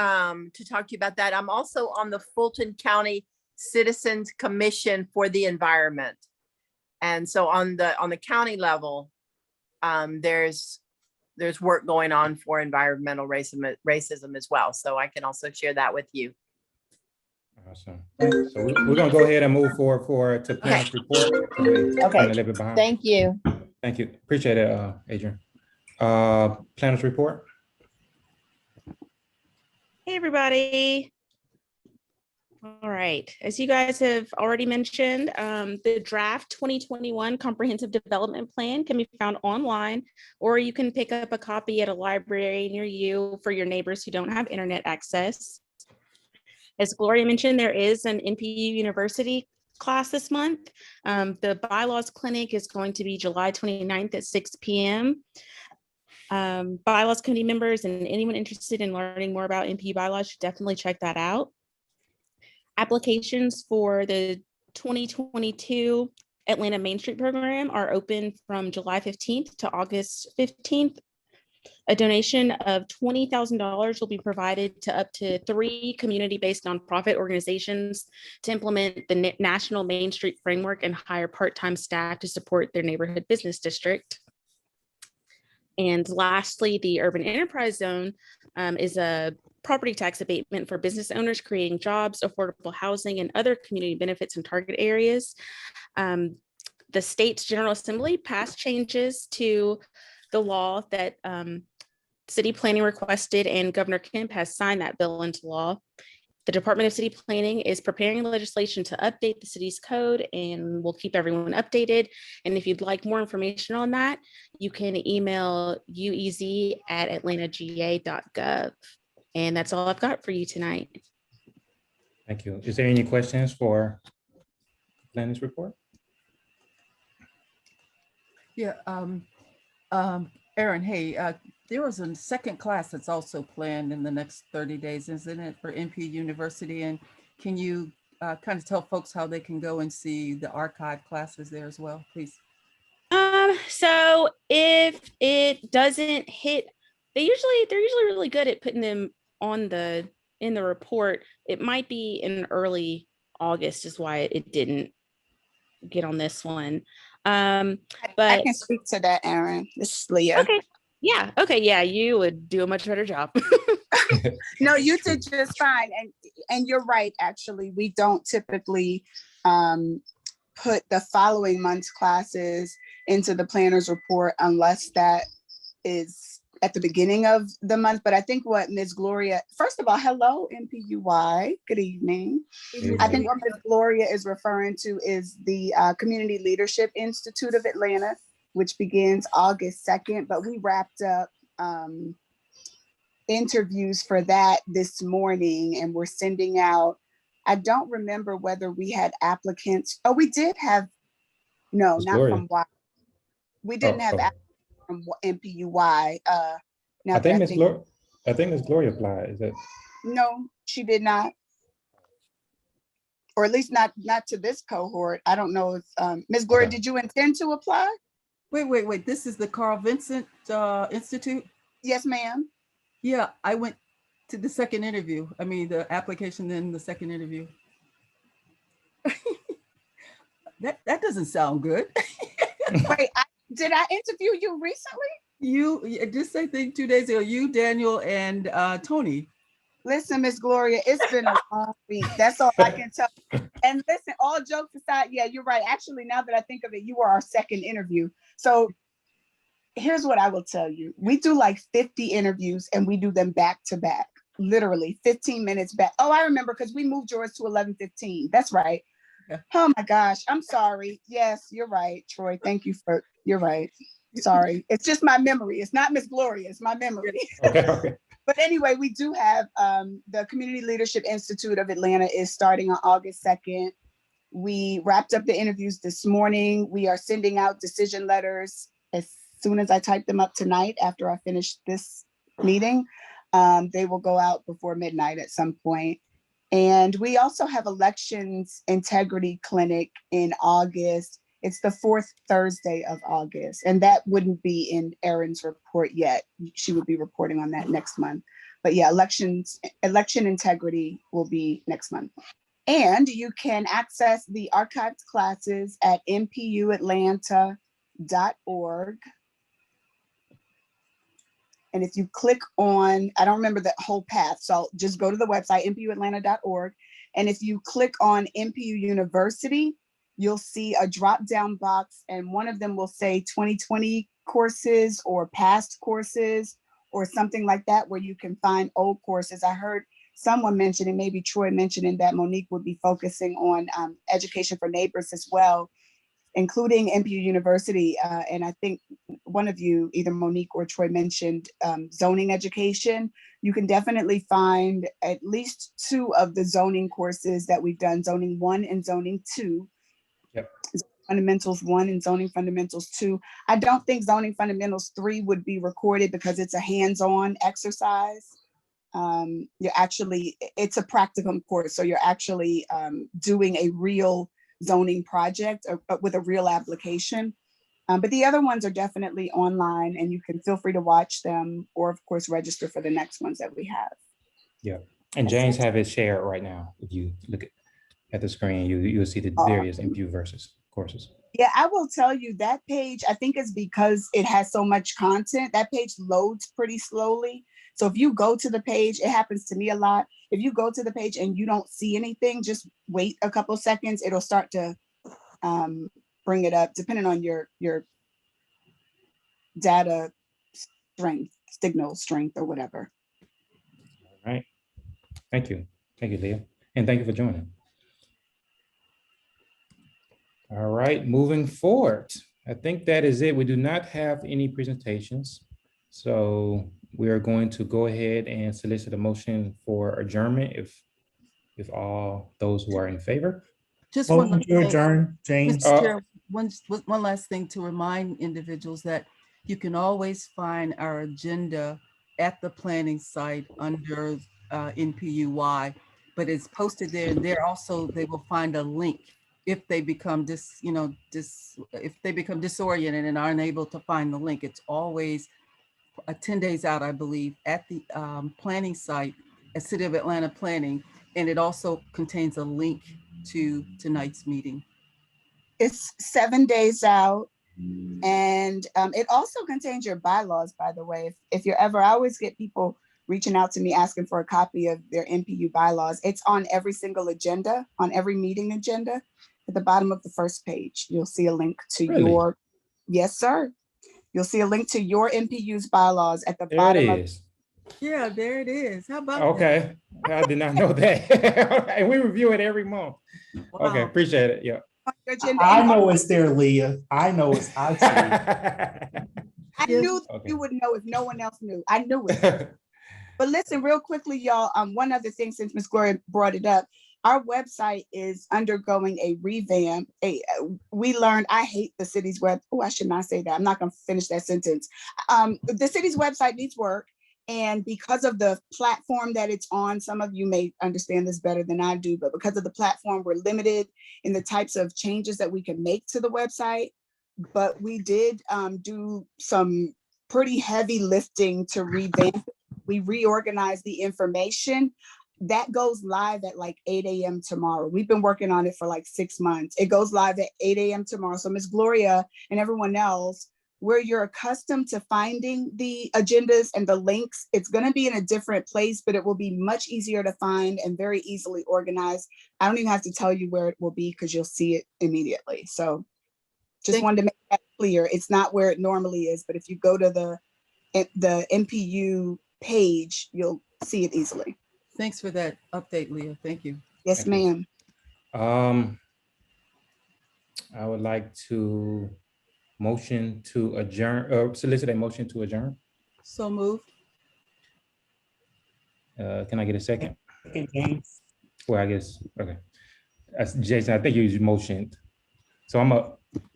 Speaker 6: talk to you about that. I'm also on the Fulton County Citizens Commission for the Environment. And so on the county level, there's work going on for environmental racism as well. So I can also share that with you.
Speaker 1: Awesome. So we're gonna go ahead and move forward to planners report.
Speaker 6: Okay.
Speaker 1: A little bit behind.
Speaker 6: Thank you.
Speaker 1: Thank you. Appreciate it, Adrian. Planners report.
Speaker 4: Hey, everybody. All right, as you guys have already mentioned, the draft 2021 Comprehensive Development Plan can be found online, or you can pick up a copy at a library near you for your neighbors who don't have internet access. As Gloria mentioned, there is an NPU University class this month. The bylaws clinic is going to be July 29th at 6 p.m. Bylaws committee members and anyone interested in learning more about NPU bylaws should definitely check that out. Applications for the 2022 Atlanta Main Street program are open from July 15th to August 15th. A donation of $20,000 will be provided to up to 3 community-based nonprofit organizations to implement the National Main Street Framework and hire part-time staff to support their neighborhood business district. And lastly, the Urban Enterprise Zone is a property tax abatement for business owners, creating jobs, affordable housing, and other community benefits in target areas. The state's General Assembly passed changes to the law that city planning requested, and Governor Kemp has signed that bill into law. The Department of City Planning is preparing legislation to update the city's code, and we'll keep everyone updated. And if you'd like more information on that, you can email uez@atlantagA.gov. And that's all I've got for you tonight.
Speaker 1: Thank you. Is there any questions for planners report?
Speaker 2: Yeah, Aaron, hey, there was a second class that's also planned in the next 30 days, isn't it, for NPU University? And can you kind of tell folks how they can go and see the archive classes there as well, please?
Speaker 4: So if It doesn't hit, they're usually really good at putting them on in the report. It might be in early August is why it didn't get on this one.
Speaker 15: I
Speaker 4: But
Speaker 15: can speak to that, Aaron. This is Leah.
Speaker 4: okay. Yeah. Okay. Yeah. You would do a much better job.
Speaker 15: No, you did just fine. And you're right, actually. We don't typically put the following month's classes into the planner's report unless that is at the beginning of the month. But I think what Ms. Gloria, first of all, hello, NPU-Y, good evening. I think what Ms. Gloria is referring to is the Community Leadership Institute of Atlanta, which begins August 2nd, but we wrapped up interviews for that this morning and we're sending out, I don't remember whether we had applicants. Oh, we did have, no,
Speaker 1: Ms.
Speaker 15: not
Speaker 1: Gloria.
Speaker 15: from Y. We didn't have applicants from NPU-Y. Now
Speaker 1: I
Speaker 15: that
Speaker 1: think
Speaker 15: I
Speaker 1: Ms.
Speaker 15: think,
Speaker 1: Gloria, I think Ms. Gloria applied. Is that?
Speaker 15: no, she did not. Or at least not to this cohort. I don't know if, Ms. Gloria,
Speaker 1: Okay.
Speaker 15: did you intend to apply?
Speaker 2: Wait. This is the Carl Vincent Institute?
Speaker 15: Yes, ma'am.
Speaker 2: Yeah, I went to the second interview. I mean, the application, then the second interview. That doesn't sound good.
Speaker 15: Wait, did I interview you recently?
Speaker 2: Just I think 2 days ago, you, Daniel, and Tony.
Speaker 15: Listen, Miss Gloria, it's been a long week. That's all I can tell. And listen, all jokes aside, yeah, you're right. Actually, now that I think of it, you were our second interview. So here's what I will tell you. We do like 50 interviews and we do them back to back, literally 15 minutes back. Oh, I remember because we moved yours to 11:15. That's right. Oh my gosh, I'm sorry. Yes, you're right, Troy. Thank you you're right. Sorry. It's just my memory. It's not Miss Gloria, it's my memory.
Speaker 1: Okay.
Speaker 15: But anyway, we do have the Community Leadership Institute of Atlanta is starting on August 2nd. We wrapped up the interviews this morning. We are sending out decision letters as soon as I type them up tonight after I finish this meeting. They will go out before midnight at some point. And we also have elections integrity clinic in August. It's the 4th Thursday of August, and that wouldn't be in Erin's report yet. She would be reporting on that next month. But yeah, election integrity will be next month. And you can access the archived classes at npuatlanta.org. And if you click on, I don't remember the whole path, so just go to the website, npuatlanta.org. And if you click on NPU University, you'll see a drop-down box, and one of them will say 2020 courses or past courses or something like that, where you can find old courses. I heard someone mentioning, maybe Troy mentioning, that Monique would be focusing on education for neighbors as well, including NPU University. And I think one of you, either Monique or Troy, mentioned zoning education. You can definitely find at least 2 of the zoning courses that we've done, Zoning 1 and Zoning 2.
Speaker 1: Yep.
Speaker 15: Fundamentals 1 and Zoning Fundamentals 2. I don't think Zoning Fundamentals 3 would be recorded because it's a hands-on exercise. It's a practicum course, so you're actually doing a real zoning project with a real application. But the other ones are definitely online, and you can feel free to watch them, or of course register for the next ones that we have.
Speaker 1: Yeah, and James have it shared right now. If you look at the screen, you'll see the various NPU versus courses.
Speaker 15: Yeah, I will tell you that page, I think it's because it has so much content, that page loads pretty slowly. So if you go to the page, it happens to me a lot. If you go to the page and you don't see anything, just wait a couple seconds. It'll start to bring it up, depending on your data strength, signal strength, or whatever.
Speaker 1: All right. Thank you. Thank you, Leah. And thank you for joining. All right, moving forward. I think that is it. We do not have any presentations. So we are going to go ahead and solicit a motion for adjournment if all those who are in favor.
Speaker 2: Just
Speaker 3: Motion
Speaker 2: one
Speaker 3: to adjourn, James.
Speaker 2: Mr. Chair, one last thing to remind individuals that you can always find our agenda at the planning site under NPU-Y, but it's posted there. And there also, they will find a link if they become if they become disoriented and aren't able to find the link. It's always 10 days out, I believe, at the planning site at City of Atlanta Planning. And it also contains a link to tonight's meeting.
Speaker 15: It's 7 days out. And it also contains your bylaws, by the way. If you're ever, I always get people reaching out to me asking for a copy of their NPU bylaws. It's on every single agenda, on every meeting agenda. At the bottom of the first page, you'll see a link to your, yes, sir. You'll see a link to your NPU's bylaws at the bottom of.
Speaker 2: Yeah, there it is. How about
Speaker 1: Okay, I did not know that. And we review it every month.
Speaker 2: Wow.
Speaker 1: Okay, appreciate it. Yeah.
Speaker 3: I know it's there, Leah. I know it's I see.
Speaker 15: I knew you would know if no one else knew. I knew it. But listen, real quickly, y'all. One other thing, since Ms. Gloria brought it up, our website is undergoing a revamp. We learned, I hate the city's web. Oh, I should not say that. I'm not going to finish that sentence. The city's website needs work. And because of the platform that it's on, some of you may understand this better than I do, but because of the platform, we're limited in the types of changes that we can make to the website. But we did do some pretty heavy lifting to revamp. We reorganized the information. That goes live at like 8 a.m. tomorrow. We've been working on it for like 6 months. It goes live at 8 a.m. tomorrow. So Ms. Gloria and everyone else, where you're accustomed to finding the agendas and the links, it's going to be in a different place, but it will be much easier to find and very easily organized. I don't even have to tell you where it will be because you'll see it immediately. So just wanted to make that clear. It's not where it normally is, but if you go to the NPU page, you'll see it easily.
Speaker 2: Thanks for that update, Leah. Thank you.
Speaker 15: Yes, ma'am.
Speaker 1: I would like to motion to adjourn, or solicit a motion to adjourn.
Speaker 2: So moved.
Speaker 1: Can I get a second?
Speaker 3: Second, James.
Speaker 1: Well, I guess, okay. That's Jason, I think you motioned. So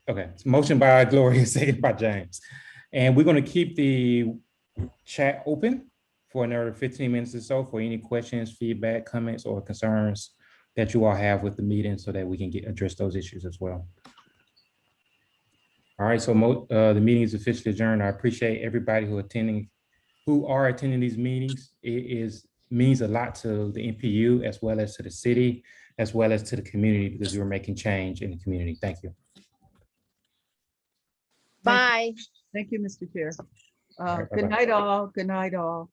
Speaker 1: okay. It's motion by Gloria, second by James. And we're gonna keep the chat open for another 15 minutes or so for any questions, feedback, comments, or concerns that you all have with the meeting so that we can address those issues as well. All right, so the meeting is officially adjourned. I appreciate everybody who are attending these meetings. It means a lot to the NPU as well as to the city, as well as to the community, because we're making change in the community. Thank you.
Speaker 6: Bye.
Speaker 2: Thank you, Mr. Chair.
Speaker 1: right,
Speaker 2: Good
Speaker 1: bye-bye.
Speaker 2: night, all. Good night, all.